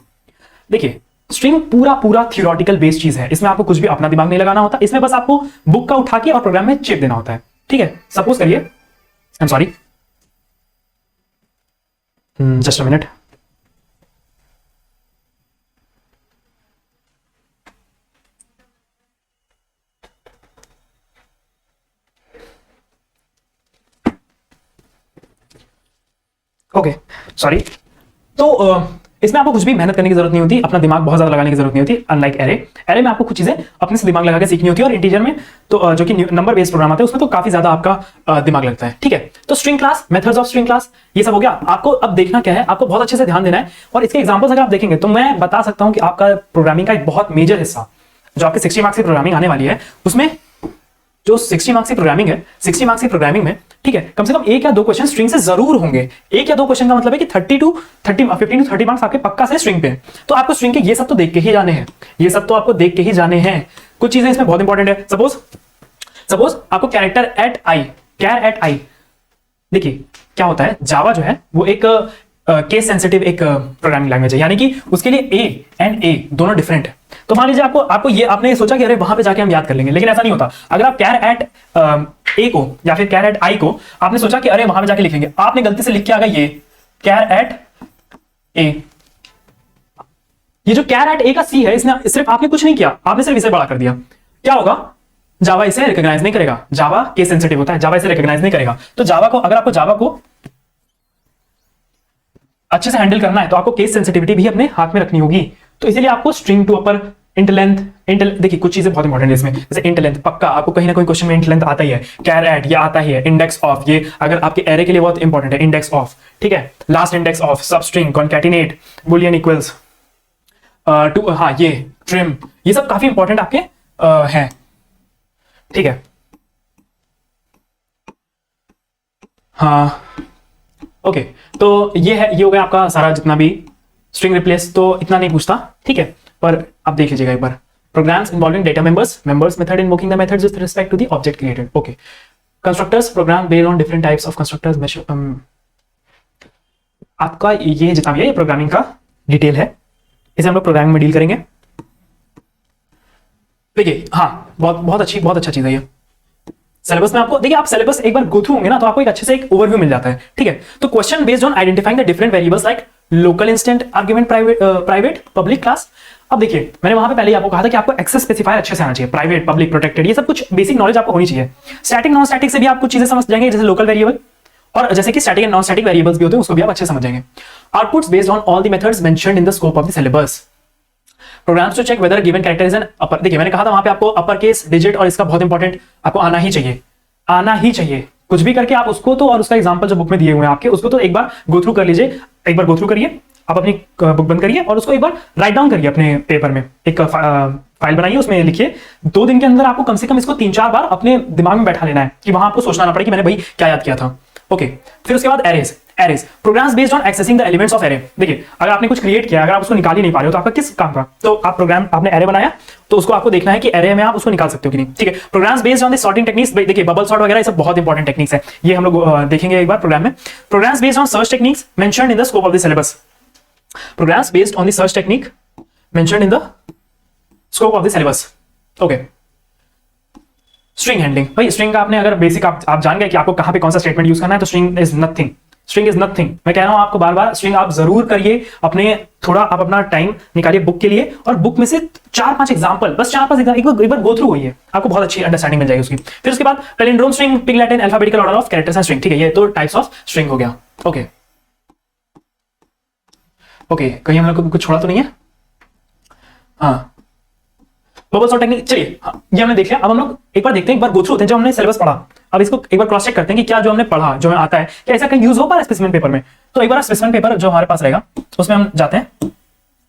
देखिए, स्ट्रिंग पूरा थियोरेटिकल बेस्ड चीज है, इसमें आपको कुछ भी अपना दिमाग नहीं लगाना होता, इसमें बस आपको बुक का उठा के और प्रोग्राम में चेप देना होता है। ठीक है, सपोज करिए, I am sorry, just a minute, okay, sorry. तो इसमें आपको कुछ भी मेहनत करने की जरूरत नहीं होती, अपना दिमाग बहुत ज्यादा लगाने की जरूरत नहीं होती, अनलाइक एरे में आपको कुछ चीजें अपने से दिमाग लगा के सीखनी होती है, और इंटीजर में तो जो कि नंबर बेस्ड प्रोग्राम आता है उसमें तो काफी ज्यादा आपका दिमाग लगता है। ठीक है, तो string class, methods of string class, ये सब हो गया। आपको अब देखना क्या है, आपको बहुत अच्छे से ध्यान देना है, और इसके एग्जांपल्स अगर आप देखेंगे तो मैं बता सकता हूं कि आपका प्रोग्रामिंग का एक बहुत मेजर हिस्सा जो आपके 60 मार्क्स की प्रोग्रामिंग आने वाली है, उसमें जो 60 मार्क्स की प्रोग्रामिंग है, 60 मार्क्स की प्रोग्रामिंग में, ठीक है, कम से कम 1 या 2 क्वेश्चन स्ट्रिंग से जरूर होंगे। 1 या 2 क्वेश्चन का मतलब है कि 15 to 30 मार्क्स आपके पक्का से स्ट्रिंग पे हैं। तो आपको स्ट्रिंग के ये सब तो देख के ही जाने हैं, ये सब तो आपको देख के ही जाने हैं। कुछ चीजें इसमें बहुत इंपॉर्टेंट है। सपोज आपको कैरेक्टर एट आई, देखिए क्या होता है, जावा जो है वो एक केस सेंसिटिव एक प्रोग्रामिंग लैंग्वेज है, यानी कि उसके लिए ए एंड ए दोनों डिफरेंट है। तो मान लीजिए आपको ये आपने सोचा कि अरे वहां पे जाके हम याद कर लेंगे, लेकिन ऐसा नहीं होता। अगर आप कैर एट ए को या फिर कैर एट आई को आपने सोचा कि अरे वहां पे जाके लिखेंगे, आपने गलती से लिख के आ गया ये कैर एट ए। ये जो कैर एट ए का सी है, इसने सिर्फ आपने कुछ नहीं किया, आपने सिर्फ इसे बड़ा कर दिया। क्या होगा? जावा इसे रिकॉग्नाइज नहीं करेगा। जावा केस सेंसिटिव होता है, जावा इसे रिकॉग्नाइज नहीं करेगा। तो जावा को, अगर आपको जावा को अच्छे से हैंडल करना है तो आपको केस सेंसिटिविटी भी अपने हाथ में रखनी होगी। तो इसीलिए आपको string to upper, int length, देखिए कुछ चीजें बहुत इंपॉर्टेंट है इसमें, जैसे इंट लेंथ पक्का आपको कहीं ना कोई क्वेश्चन में इंट लेंथ आता ही है, कैर एट ये आता ही है, इंडेक्स ऑफ ये अगर आपके एरे के लिए बहुत इंपॉर्टेंट है, इंडेक्स ऑफ, ठीक है, last index of, sub string, concatenate, boolean equals to, हाँ ये ट्रिम, ये सब काफी इंपॉर्टेंट आपके हैं, ठीक है। हाँ ओके, तो ये है, ये हो गया आपका सारा जितना भी स्ट्रिंग रिप्लेस, तो इतना नहीं पूछता, ठीक है। पर आप देख लीजिएगा एक बार, programs involving data members method invoking the methods with respect to the object created. Okay, constructors program based on different types of constructors. आपका ये जितना भी है ये प्रोग्रामिंग का डिटेल है, इसे हम लोग प्रोग्रामिंग में डील करेंगे। देखिए हाँ, बहुत अच्छा चीज है ये। सिलेबस में आपको देखिए, आप सिलेबस एक बार गो थ्रू होंगे ना तो आपको एक अच्छे से एक ओवरव्यू मिल जाता है, ठीक है। तो question based on identifying the different variables like local instant argument, private public class. अब देखिए मैंने वहां पे पहले ही आपको कहा था कि आपको एक्सेस स्पेसिफायर अच्छे से आना चाहिए, प्राइवेट पब्लिक प्रोटेक्टेड, ये सब कुछ बेसिक नॉलेज आपको होनी चाहिए। स्टैटिक नॉन स्टैटिक से भी आप कुछ चीजें समझ जाएंगे, जैसे लोकल वेरिएबल, और जैसे कि static and non static variables भी होते हैं उसको भी आप अच्छे से समझ जाएंगे। Outputs based on all the methods mentioned in the scope of the syllabus. Programs to check whether given character is an upper. देखिए मैंने कहा था वहां पे आपको अपर केस, डिजिट और इसका बहुत इंपॉर्टेंट आपको आना ही चाहिए, कुछ भी करके आप उसको तो, और उसका एग्जांपल जो बुक में दिए हुए हैं आपके, उसको तो एक बार गो थ्रू कर लीजिए, एक बार गो थ्रू करिए, आप अपनी बुक बंद करिए और उसको एक बार राइट डाउन करिए अपने पेपर में, एक फाइल बनाइए, उसमें लिखिए। 2 दिन के अंदर आपको कम से कम इसको 3-4 बार अपने दिमाग में बैठा लेना है कि वहां आपको सोचना ना पड़े कि मैंने भाई क्या याद किया था। ओके, फिर उसके बाद arrays programs based on accessing the elements of array. देखिए अगर आपने कुछ क्रिएट किया, अगर आप उसको निकाल ही नहीं पा रहे हो तो आपका किस काम का, तो आप प्रोग्राम, आपने एरे बनाया तो उसको आपको देखना है कि एरे में आप उसको निकाल सकते हो कि नहीं, ठीक है। Programs based on the sorting techniques, देखिए बबल सॉर्ट वगैरह ये सब बहुत इंपॉर्टेंट टेक्निक्स है, ये हम लोग देखेंगे एक बार प्रोग्राम में। Programs based on search techniques mentioned in the scope of the syllabus. Programs based on the search technique mentioned in the scope of the syllabus. Okay, string handling, भाई string का आपने अगर बेसिक आप जान गए कि आपको कहां पे कौन सा स्टेटमेंट यूज करना है, तो स्ट्रिंग इज नथिंग। मैं कह रहा हूं आपको बार बार, स्ट्रिंग आप जरूर करिए, अपने थोड़ा आप अपना टाइम निकालिए बुक के लिए, और बुक में से 4-5 एग्जांपल, बस 4-5 एग्जांपल एक बार गो थ्रू होइए, आपको बहुत अच्छी अंडरस्टैंडिंग मिल जाएगी उसकी। फिर उसके बाद palindrome string, pig Latin, alphabetical order of characters and string, ठीक है, ये तो टाइप्स ऑफ स्ट्रिंग हो गया। ओके, कहीं हम लोग कुछ छोड़ा तो नहीं है? हाँ, बबल सॉर्ट टेक्निक, चलिए हाँ, ये हमने देख लिया। अब हम लोग एक बार देखते हैं, एक बार गो थ्रू होते हैं जो हमने सिलेबस पढ़ा, अब इसको एक बार क्रॉस चेक करते हैं कि क्या जो हमने पढ़ा, जो हमें आता है, क्या ऐसा कहीं यूज हो पा रहा है स्पेसिमेन पेपर में। तो एक बार स्पेसिमेन पेपर जो हमारे पास रहेगा उसमें हम जाते हैं,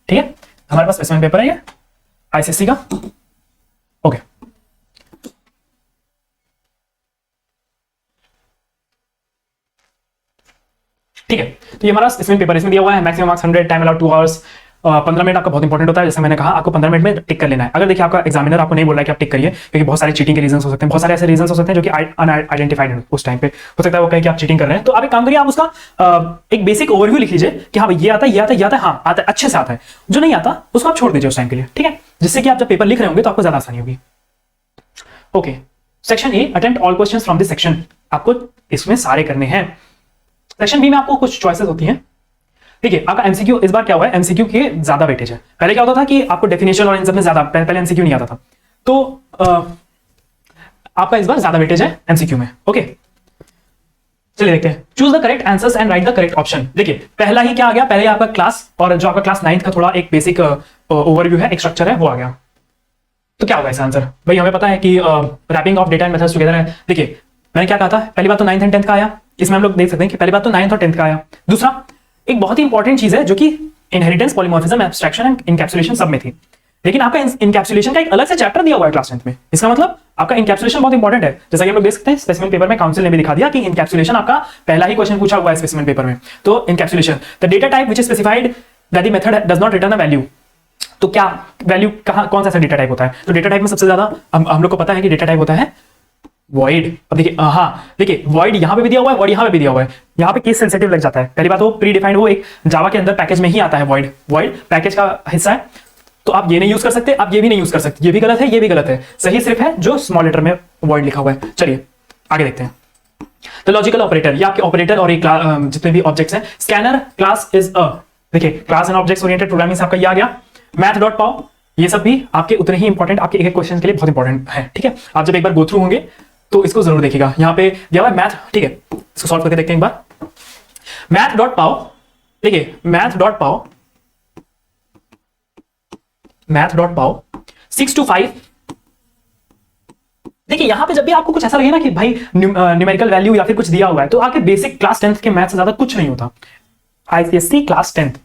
ठीक है। हमारे पास स्पेसिमेन पेपर है ये आईसीएससी का। ओके, ठीक है, तो ये हमारा स्पेसिमेन पेपर, इसमें दिया हुआ है maximum marks 100, time allowed 2 hours, 15 minute आपका बहुत इंपॉर्टेंट होता है, जैसे मैंने कहा आपको 15 मिनट में टिक कर लेना है। अगर देखिए आपका एग्जामिनर आपको नहीं बोल रहा है कि आप टिक करिए, क्योंकि बहुत सारे चीटिंग के रीजंस हो सकते हैं, बहुत सारे ऐसे रीजंस हो सकते हैं जो कि अनआइडेंटिफाइड है उस टाइम पे, हो सकता है वो कहे कि आप चीटिंग कर रहे हैं। तो आप एक काम करिए, आप उसका एक बेसिक ओवरव्यू लिख लीजिए कि हाँ भाई ये आता है, हाँ आता है, अच्छे से आता है। जो नहीं आता उसको आप छोड़ दीजिए उस टाइम के लिए, ठीक है, जिससे कि आप जब पेपर लिख रहे होंगे तो आपको ज्यादा आसानी होगी। Okay, section A, attempt all questions from this section, आपको इसमें सारे करने हैं। सेक्शन बी में आपको कुछ चॉइसेस होती हैं। देखिए आपका एमसीक्यू इस बार क्या हुआ है, एमसीक्यू के ज्यादा वेटेज है। पहले क्या होता था कि आपको डेफिनेशन और इन सब में ज्यादा, पहले एमसीक्यू नहीं आता था, तो आपका इस बार ज्यादा वेटेज है एमसीक्यू में। ओके, चलिए देखते हैं। Choose the correct answers and right the correct option. देखिए पहला ही क्या आ गया, पहले आपका क्लास, और जो आपका क्लास 9th का थोड़ा एक बेसिक ओवरव्यू है, एक स्ट्रक्चर है, वो आ गया। तो क्या होगा इसका आंसर? भाई हमें पता है कि wrapping of data and methods together है। देखिए मैंने क्या कहा था, पहली बात तो 9th एंड 10th का आया, इसमें हम लोग देख सकते हैं कि पहली बात तो 9th और 10th का आया। दूसरा, एक बहुत ही इंपॉर्टेंट चीज है जो कि inheritance, polymorphism, abstraction and encapsulation सब में थी, लेकिन आपका इनकैप्सुलेशन का एक अलग से चैप्टर दिया हुआ है क्लास 10th में। इसका मतलब आपका इनकैप्सुलेशन बहुत इंपॉर्टेंट है। जैसा कि हम लोग देख सकते हैं स्पेसिमेन पेपर में काउंसिल ने भी दिखा दिया कि इनकैप्सुलेशन आपका पहला ही क्वेश्चन पूछा हुआ है स्पेसिमेन पेपर में। तो encapsulation, the data type which is specified that the method does not return a value. तो क्या वैल्यू, कहां, कौन सा ऐसा डेटा टाइप होता है? तो डेटा टाइप में सबसे ज्यादा हम लोग को पता है कि डेटा टाइप होता है वॉइड, अब देखिए हाँ देखिए वॉइड यहां पे भी दिया हुआ है, वॉइड यहां पे भी दिया हुआ है, यहां पे केस सेंसिटिव लग जाता है। पहली बात वो प्री डिफाइंड, वो एक जावा के अंदर पैकेज में ही आता है, वॉइड वॉइड पैकेज का हिस्सा है, तो आप ये नहीं यूज कर सकते, आप ये भी नहीं यूज कर सकते, ये भी गलत है, ये भी गलत है, सही सिर्फ है जो स्मॉल लेटर में वॉइड लिखा हुआ है। चलिए आगे देखते हैं। तो लॉजिकल ऑपरेटर, ये आपके ऑपरेटर और एक जितने भी ऑब्जेक्ट्स हैं। स्कैनर क्लास इज अ, देखिए class and objects oriented programming से आपका ये आ गया। मैथ डॉट पाव, ये सब भी आपके उतने ही इंपॉर्टेंट, आपके एक एक क्वेश्चन के लिए बहुत इंपॉर्टेंट है, ठीक है। आप जब एक बार गो थ्रू होंगे तो इसको जरूर देखिएगा। यहाँ पे दिया हुआ है मैथ, ठीक है, इसको सॉल्व करके देखते हैं एक बार। मैथ डॉट पाव, देखिए math dot pav, math dot pav 6 to 5। देखिए यहां पे जब भी आपको कुछ ऐसा लगे ना कि भाई न्यूमेरिकल वैल्यू या फिर कुछ दिया हुआ है, तो आपके बेसिक क्लास 10th के मैथ से ज्यादा कुछ नहीं होता। आईसीएससी क्लास 10th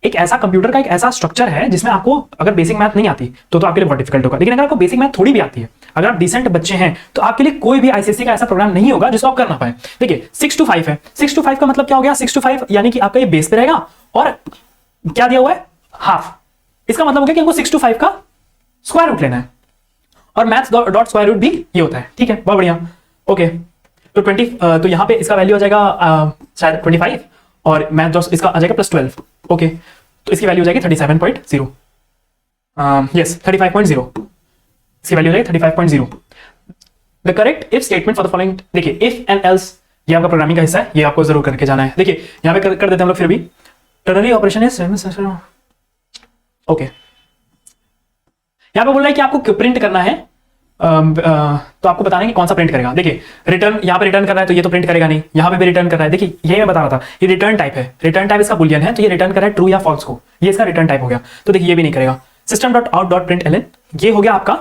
एक ऐसा कंप्यूटर का एक ऐसा स्ट्रक्चर है जिसमें आपको अगर बेसिक मैथ नहीं आती तो आपके लिए बहुत डिफिकल्ट होगा। लेकिन अगर आपको बेसिक मैथ थोड़ी भी आती है, अगर आप डिसेंट बच्चे हैं, तो आपके लिए कोई भी आईसीएससी का ऐसा प्रोग्राम नहीं होगा जिसको आप कर ना पाए। देखिए 6 to 5 है, 6 to 5 का मतलब क्या हो गया, 6 to 5 यानी कि आपका ये बेस पे रहेगा और क्या दिया हुआ है, हाफ। इसका मतलब हो गया कि हमको 6 to 5 का स्क्वायर रूट लेना है, और मैथ्स डॉट स्क्वायर रूट भी ये होता है, ठीक है, बहुत बढ़िया। ओके तो 20, तो यहाँ पे इसका वैल्यू आ जाएगा शायद 25, और मैथ डॉट इसका आ जाएगा +12। ओके तो इसकी वैल्यू हो जाएगी 37.0, यस 35.0, इसकी वैल्यू हो जाएगी 35.0। The correct if statement for the following, देखिए इफ एंड एल्स ये आपका प्रोग्रामिंग का हिस्सा है, ये आपको जरूर करके जाना है। देखिए यहाँ पे कर देते हैं हम लोग फिर भी। टर्नरी ऑपरेशन इज, ओके यहां पे बोल रहा है कि आपको प्रिंट करना है, तो आपको बताना है कि कौन सा प्रिंट करेगा। देखिए रिटर्न, यहां पे रिटर्न कर रहा है तो ये तो प्रिंट करेगा नहीं, यहां पे भी रिटर्न कर रहा है। देखिए ये मैं बता रहा था, ये रिटर्न टाइप है, रिटर्न टाइप इसका बुलियन है, तो ये रिटर्न कर रहा है ट्रू या फॉल्स को, ये इसका रिटर्न टाइप हो गया। तो देखिए ये भी नहीं करेगा। System dot out dot println, ये हो गया आपका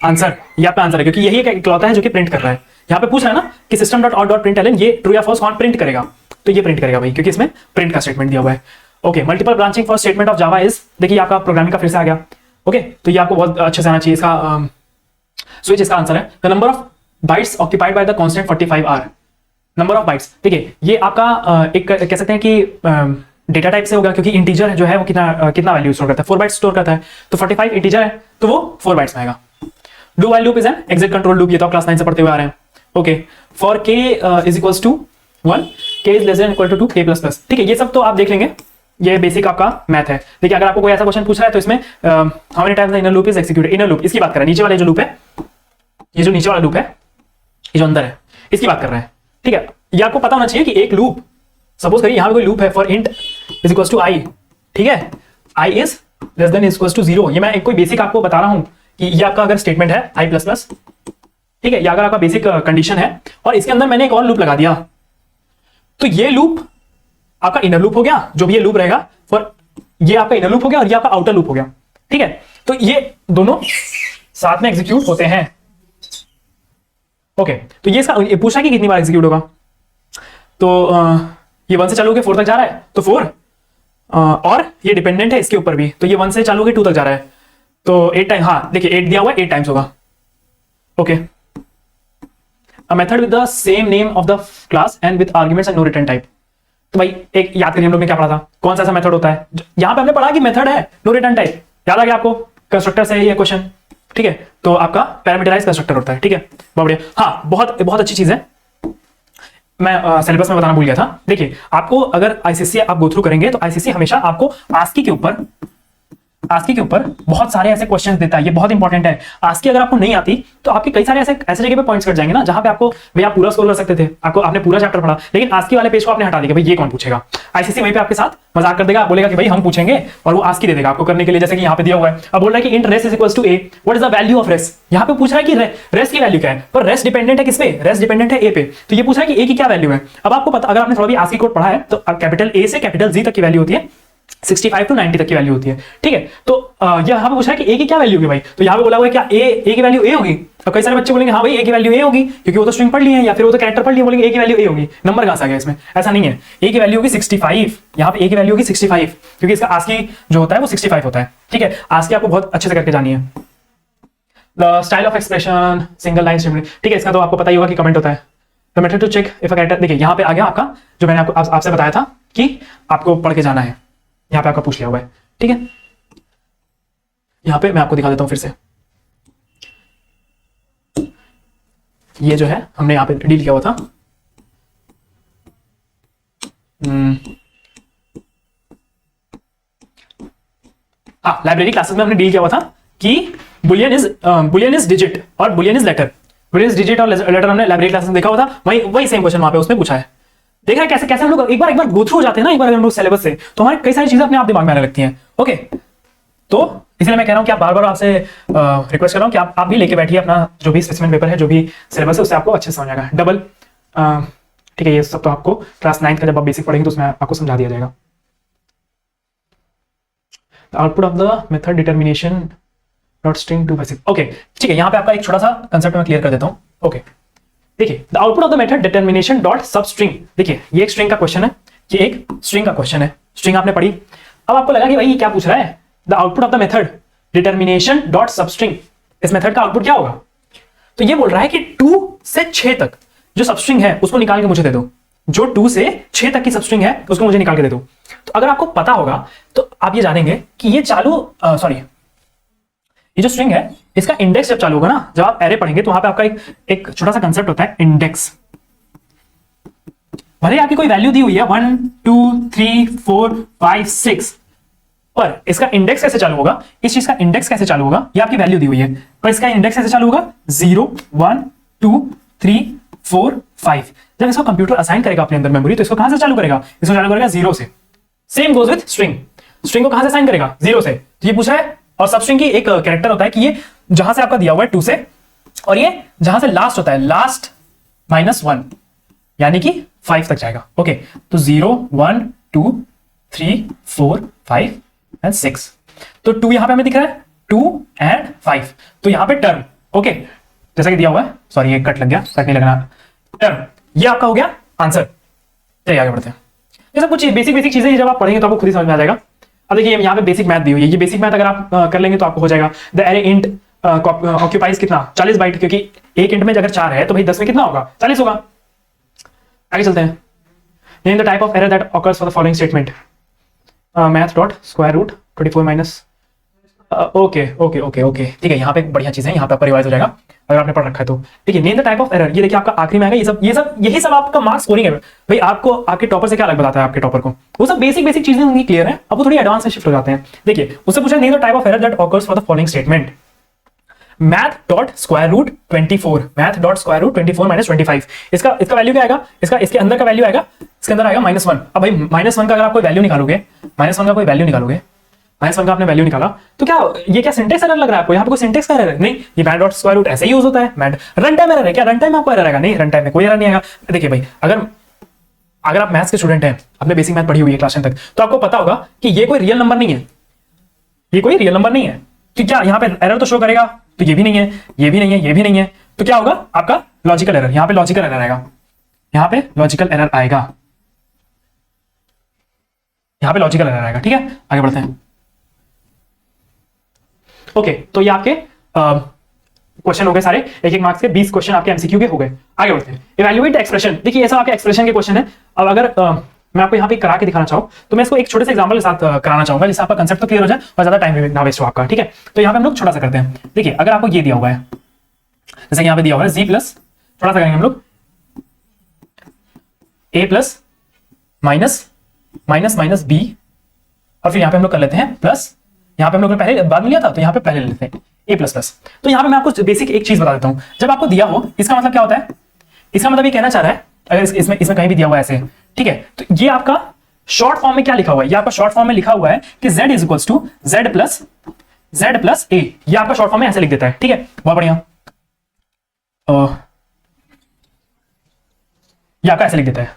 आंसर, ये आपका आंसर है, क्योंकि यही एक इकलौता है जो कि प्रिंट कर रहा है। यहाँ पे पूछ रहा है ना कि system dot out dot println, ये ट्रू या फॉल्स कौन प्रिंट करेगा, तो ये प्रिंट करेगा भाई, क्योंकि इसमें प्रिंट का स्टेटमेंट दिया हुआ है। Okay multiple branching for statement of Java is, देखिए आपका प्रोग्रामिंग का फिर से आ गया। ओके तो ये आपको बहुत अच्छे से आना चाहिए। इसका स्विच इसका आंसर है। The number of bytes occupied by the constant 45 are, number of bytes. देखिए ये आपका एक कह सकते हैं कि डेटा टाइप से होगा, क्योंकि इंटीजर जो है वो कितना वैल्यू स्टोर करता है, 4 बाइट्स स्टोर करता है, तो 45 इंटीजर है तो वो 4 बाइट्स में आएगा। Do while loop is an exit control loop, ये तो आप क्लास 9 से पढ़ते हुए आ रहे हैं। Okay for k is equals to 1, k is less than equal to k plus plus, ठीक है, ये सब तो आप देख लेंगे, ये बेसिक आपका मैथ है। देखिए अगर आपको कोई ऐसा क्वेश्चन पूछ रहा है तो इसमें how many times the inner loop is executed, inner loop इसकी बात कर रहा है, नीचे वाले जो लूप है, ये जो नीचे वाला लूप है, ये जो अंदर है, इसकी बात कर रहे हैं, ठीक है। ये आपको पता होना चाहिए कि एक लूप, सपोज करिए यहां पे कोई लूप है for int is equals to i, ठीक है, i is less than equals to 0, ये मैं एक कोई बेसिक आपको बता रहा हूं कि ये आपका अगर स्टेटमेंट है i प्लस प्लस, ठीक है, ये अगर आपका बेसिक कंडीशन है और इसके अंदर मैंने एक और लूप लगा दिया, तो ये लूप आपका इनर लूप हो गया, जो भी ये लूप रहेगा फॉर, ये आपका इनर लूप हो गया और ये आपका आउटर लूप हो गया, ठीक है। तो ये दोनों साथ में एग्जीक्यूट होते हैं। ओके तो ये इसका पूछा कि कितनी बार एग्जीक्यूट होगा, तो ये 1 से चालू होकर 4 तक जा रहा है तो 4, और ये डिपेंडेंट है इसके ऊपर भी, तो ये 1 से चालू होकर 2 तक जा रहा है, तो 8 टाइम, हाँ देखिए 8 दिया हुआ है, 8 टाइम्स होगा। Okay a method with the same name of the class and with arguments and no return type, तो भाई एक याद करिए हम लोग ने क्या पढ़ा था, कौन सा ऐसा मेथड होता है, यहां पे हमने पढ़ा कि मेथड है नो रिटर्न टाइप, याद आ गया आपको, कंस्ट्रक्टर से ये क्वेश्चन, ठीक है, तो आपका पैरामीटराइज कंस्ट्रक्टर होता है, ठीक है, बहुत बढ़िया। हाँ बहुत बहुत अच्छी चीज है, मैं सिलेबस में बताना भूल गया था। देखिए आपको अगर आईसीएससी आप गो थ्रू करेंगे तो आईसीएससी हमेशा आपको आस्की के ऊपर बहुत सारे ऐसे क्वेश्चंस देता है, ये बहुत इंपॉर्टेंट है। आस्की अगर आपको नहीं आती तो आपके कई सारे ऐसे जगह पे पॉइंट्स कट जाएंगे ना, जहां पे आपको भाई आप पूरा स्कोर कर सकते थे, आपने पूरा चैप्टर पढ़ा, लेकिन आस्की वाले पेज को आपने हटा दिया, भाई ये कौन पूछेगा। आईसीएससी वहीं पे आपके साथ मजाक कर देगा, बोलेगा कि भाई हम पूछेंगे, और वो आस्की दे देगा आपको करने के लिए, जैसे कि यहाँ पे दिया हुआ है। अब बोल रहा है कि int res is equals to a, what is the value of res, यहाँ पे पूछ रहा है कि रेस की वैल्यू क्या है, पर रेस डिपेंडेंट है किस पे, रेस डिपेंडेंट है a पे, तो ये पूछ रहा है कि a की क्या वैल्यू है। अब आपको पता, अगर आपने थोड़ा भी आस्की कोड पढ़ा है तो कैपिटल A से कैपिटल Z तक की वैल्यू होती है, 65 to 90 तक की वैल्यू होती है, ठीक है। तो यहाँ पे पूछा है कि a की क्या वैल्यू होगी भाई, तो यहाँ पे बोला हुआ है क्या a की वैल्यू a होगी, तो कई सारे बच्चे बोलेंगे हाँ भाई a की वैल्यू a होगी, क्योंकि वो तो स्ट्रिंग पढ़ लिए हैं या फिर वो तो कैरेक्टर पढ़ लिए, बोलेंगे a की वैल्यू a होगी। नंबर कहां से आ गया इसमें, ऐसा नहीं है, a की वैल्यू होगी 65, यहाँ पे a की वैल्यू होगी 65, क्योंकि इसका आस्की जो होता है वो 65 होता है, ठीक है। आस्की आपको बहुत अच्छे से करके जानी है। The style of expression single line statement, ठीक है, इसका तो आपको पता ही होगा कि कमेंट होता है। The method to check if a character, देखिए यहाँ पे आ गया आपका जो मैंने आपसे बताया था कि आपको पढ़ के जाना है, यहाँ पे आपका पूछ लिया हुआ है, ठीक है। यहाँ पे मैं आपको दिखा देता हूं फिर से, ये जो है हमने यहाँ पे डील किया हुआ था। हाँ, लाइब्रेरी क्लासेस में हमने डील किया हुआ था कि बुलियन इज डिजिट और boolean is letter. Boolean is digit और लेटर हमने लाइब्रेरी क्लासेस में देखा हुआ था। वही सेम क्वेश्चन वहां पे उसमें पूछा है। देख रहे हैं कैसे कैसे हम लोग एक बार गो थ्रू हो जाते हैं ना, एक बार हम लोग सिलेबस से, तो हमारी कई सारी चीजें अपने आप दिमाग में आने लगती हैं। ओके, तो इसलिए मैं कह रहा हूं कि आप बार बार आपसे रिक्वेस्ट कर रहा हूं कि आप भी लेके बैठिए अपना जो भी स्पेसिमेन पेपर है, जो भी सिलेबस है, उससे आपको अच्छे से समझ आएगा। डबल ठीक है, ये सब तो आपको क्लास 9 का जब आप बेसिक पढ़ेंगे तो उसमें आपको समझा दिया जाएगा। Output of the method determination dot string to basic. Okay ठीक है, यहाँ पे आपका एक छोटा सा कंसेप्ट मैं क्लियर कर देता हूँ। ओके देखिए, the output of the method determination dot सब स्ट्रिंग। देखिए ये एक स्ट्रिंग का क्वेश्चन है, ये एक स्ट्रिंग का क्वेश्चन है। स्ट्रिंग आपने पढ़ी, अब आपको लगा कि भाई ये क्या पूछ रहा है, the output of the method determination dot सब स्ट्रिंग। इस मेथड का आउटपुट क्या होगा? तो ये बोल रहा है कि 2 से 6 तक जो सबस्ट्रिंग है उसको निकाल के मुझे दे दो। जो 2 से 6 तक की सबस्ट्रिंग है उसको मुझे निकाल के दे दो। तो अगर आपको पता होगा तो आप ये जानेंगे कि ये ये जो स्ट्रिंग है इसका इंडेक्स जब चालू होगा ना, जब आप एरे पढ़ेंगे तो वहां पे आपका एक छोटा सा कंसेप्ट होता है इंडेक्स। भले आपकी कोई वैल्यू दी हुई है 1 2 3 4 5 6, पर इसका इंडेक्स कैसे चालू होगा, इस चीज का इंडेक्स कैसे चालू होगा, ये आपकी वैल्यू दी हुई है, पर इसका इंडेक्स कैसे चालू होगा 0 1 2 3 4 5। जब इसको कंप्यूटर असाइन करेगा अपने अंदर मेमोरी, तो इसको कहां से चालू करेगा? इसको चालू करेगा 0 से। Same goes with string. String को कहां से असाइन करेगा? 0 से। तो ये पूछ रहा है, और सबस्ट्रिंग की एक कैरेक्टर होता है कि ये जहां से आपका दिया हुआ है 2 से, और ये जहां से लास्ट होता है लास्ट -1 यानी कि 5 तक जाएगा। ओके, तो 0 1 2 3 4 5 एंड 6। तो 2 यहां पे हमें दिख रहा है, 2 एंड 5, तो यहां पे टर्म। ओके, जैसा कि दिया हुआ है, सॉरी ये कट लग गया, कट नहीं लगना, टर्म, ये आपका हो गया आंसर। चलिए आगे बढ़ते हैं। ये सब कुछ बेसिक चीजें जब आप पढ़ेंगे तो आपको खुद ही समझ में आ जाएगा। अब देखिए यहाँ पे बेसिक मैथ दी हुई है, ये बेसिक मैथ अगर आप कर लेंगे तो आपको हो जाएगा। द एरे इंट ऑक्यूपाइज कितना 40 बाइट, क्योंकि एक इंट में अगर 4 है तो भाई 10 में कितना होगा 40 होगा। आगे चलते हैं। Name the type of error that occurs for the following statement. Math dot square root 24 minus. Okay ठीक है, यहाँ पे बढ़िया चीज है, यहाँ पे आपका रिवाइज हो जाएगा अगर आपने पढ़ रखा है तो। ठीक है, name the type of error, ये देखिए आपका आखिरी में आएगा। यही सब आपका मार्क्स स्कोरिंग है भाई। आपको आपके टॉपर से क्या अलग बताता है, आपके टॉपर को वो सब बेसिक चीजें उनकी क्लियर है। अब वो थोड़ी एडवांस में शिफ्ट हो जाते हैं। देखिए उससे पूछा name the type of error that occurs for the following statement. Math dot square root 24, math dot square root 24 minus 25, इसका वैल्यू क्या आएगा? इसके अंदर का वैल्यू आएगा, इसके अंदर आएगा -1। अब भाई -1 का अगर आप कोई वैल्यू निकालोगे, -1 का कोई वैल्यू निकालोगे, -1 का आपने वैल्यू निकाला, तो क्या ये क्या सिंटेक्स एरर लग रहा है आपको? यहाँ पे कोई सिंटेक्स का एरर है? नहीं, ये मैथ डॉट स्क्वायर रूट ऐसे ही यूज होता है। मैथ रन टाइम एरर है क्या? रन टाइम में आपको एरर आएगा? नहीं, रन टाइम में कोई एरर नहीं आएगा। देखिए भाई, अगर आप मैथ्स के स्टूडेंट हैं, आपने बेसिक मैथ पढ़ी हुई है क्लास 10 तक, तो आपको पता होगा कि ये कोई रियल नंबर नहीं है, ये कोई रियल नंबर नहीं है। तो क्या यहाँ पे एरर तो शो करेगा? तो ये भी नहीं है, ये भी नहीं है, ये भी नहीं है, तो क्या होगा आपका लॉजिकल एरर। यहाँ पे लॉजिकल एरर आएगा, यहाँ पे लॉजिकल एरर आएगा, यहाँ पे लॉजिकल एरर आएगा। ठीक है, आगे बढ़ते हैं। ओके, तो ये आपके क्वेश्चन हो गए सारे, एक मार्क्स के 20 क्वेश्चन आपके एमसीक्यू के हो गए। आगे बढ़ते हैं। Evaluate expression. देखिए ये सब आपके एक्सप्रेशन के क्वेश्चन है। अब अगर मैं आपको यहाँ पे करा के दिखाना चाहूँ तो मैं इसको एक छोटे से एग्जांपल के साथ कराना चाहूंगा, जिससे आपका कंसेप्ट तो क्लियर हो जाए और ज्यादा टाइम ना वेस्ट हो आपका। ठीक है, तो यहाँ पे हम लोग छोटा सा करते हैं। देखिए अगर आपको ये दिया हुआ है, जैसे यहाँ पे दिया हुआ है जी प्लस, थोड़ा सा करेंगे हम लोग ए प्लस माइनस बी, और फिर यहाँ पे हम लोग कर लेते हैं प्लस, यहाँ पे हम लोग ने पहले बाद में लिया था तो यहाँ पे पहले ले लेते हैं ए प्लस प्लस। तो यहाँ पे मैं आपको बेसिक एक चीज बता देता हूँ, जब आपको दिया हो इसका मतलब क्या होता है? इसका मतलब ये कहना चाह रहा है, अगर इसमें कहीं भी दिया हुआ है ऐसे, ठीक है, तो ये आपका शॉर्ट फॉर्म में क्या लिखा हुआ है? ये आपका शॉर्ट फॉर्म में लिखा हुआ है कि z is equals to z plus A. ये आपका शॉर्ट फॉर्म में ऐसे लिख देता है। ठीक है, बहुत बढ़िया, ये आपका ऐसे लिख देता है।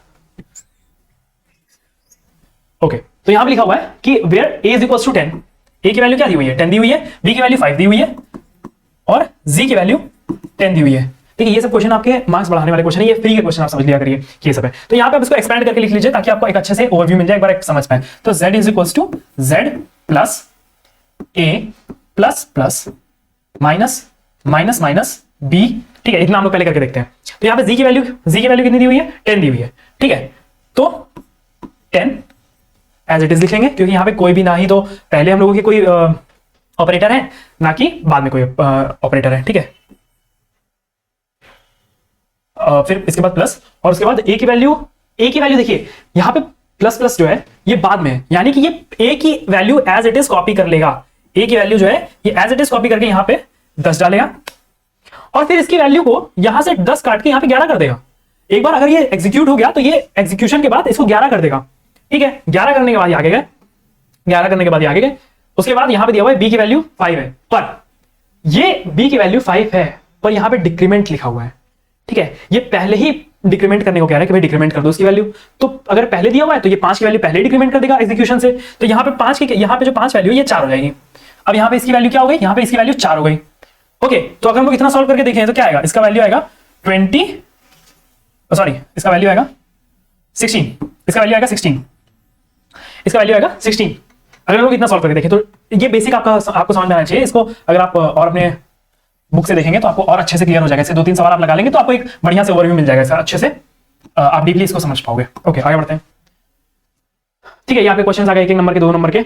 ओके, तो यहां पे लिखा हुआ है कि where a is equals to 10, a की वैल्यू क्या दी हुई है? 10 दी हुई है, b की वैल्यू 5 दी हुई है, और z की वैल्यू 10 दी हुई है। देखिए ये सब क्वेश्चन आपके मार्क्स बढ़ाने वाले क्वेश्चन है, ये फ्री के क्वेश्चन आप समझ लिया करिए कि ये सब है। तो यहाँ पे आप इसको एक्सपेंड करके लिख लीजिए ताकि आपको एक अच्छे से ओवरव्यू मिल जाए, एक बार एक समझ पाए। तो z is equals to z plus a plus plus minus b। ठीक है, इतना हम लोग पहले करके देखते हैं। तो यहाँ पे z की वैल्यू कितनी दी हुई है? 10 दी हुई है। ठीक है, तो 10 एज इट इज लिखेंगे, क्योंकि यहाँ पे कोई भी ना ही तो पहले हम लोगों की कोई ऑपरेटर है ना कि बाद में कोई ऑपरेटर है। ठीक है, फिर इसके बाद प्लस, और उसके बाद ए की वैल्यू देखिए यहाँ पे प्लस प्लस जो है ये बाद में है, यानी कि ये ए की value as it is copy कर लेगा। ए की वैल्यू जो है ये एज इट इज कॉपी करके यहाँ पे 10 डालेगा, और फिर इसकी वैल्यू को यहां से 10 काट के यहाँ पे 11 कर देगा। एक बार अगर ये एग्जीक्यूट हो गया तो ये एग्जीक्यूशन के बाद इसको 11 कर देगा, ठीक है। 11 करने के बाद आगे गए, 11 करने के बाद आगे गए, उसके बाद यहां पे दिया हुआ है बी की वैल्यू 5 है, पर ये बी की वैल्यू 5 है पर यहां पे डिक्रीमेंट लिखा हुआ है, ठीक है। ये पहले ही डिक्रीमेंट करने को कह रहा है कि भाई डिक्रीमेंट कर दो उसकी वैल्यू। तो अगर पहले दिया हुआ है तो ये 5 की वैल्यू पहले डिक्रीमेंट कर देगा एग्जीक्यूशन से, तो यहाँ पे 5 की, यहाँ पे जो 5 वैल्यू ये 4 हो जाएगी। अब यहाँ पे इसकी वैल्यू क्या हो गई, यहाँ पे इसकी वैल्यू 4 हो गई। ओके, तो अगर हम लोग इतना सॉल्व करके देखें तो क्या आएगा, इसका वैल्यू आएगा 20, सॉरी इसका वैल्यू आएगा 16, इसका वैल्यू आएगा 16, इसका वैल्यू आएगा 16। अगर हम लोग इतना सॉल्व करके देखें तो ये बेसिक आपको समझ में आना चाहिए। इसको अगर आप और अपने बुक से देखेंगे तो आपको और अच्छे से क्लियर हो जाएगा। इससे 2-3 सवाल आप लगा लेंगे तो आपको एक बढ़िया से ओवरव्यू मिल जाएगा इसका, अच्छे से आप डीपली इसको समझ पाओगे। ओके, आगे बढ़ते हैं। ठीक है, यहाँ पे क्वेश्चन आ गए 1-1 नंबर के, 2 नंबर के।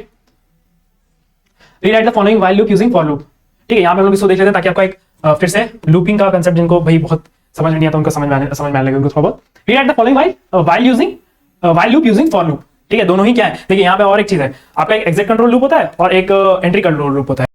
Rewrite the following while loop using for loop. ठीक है, यहाँ पे हम लोग इसको देख लेते हैं ताकि आपको एक फिर से लूपिंग का कंसेप्ट जिनको भाई बहुत समझ में नहीं आता उनको समझ में आने लगे उनको थोड़ा बहुत। Rewrite the following while loop using for loop. ठीक है, दोनों ही क्या है देखिए, यहाँ पे और एक चीज है, आपका एक एग्जिट कंट्रोल लूप होता है और एक एंट्री कंट्रोल लूप होता है।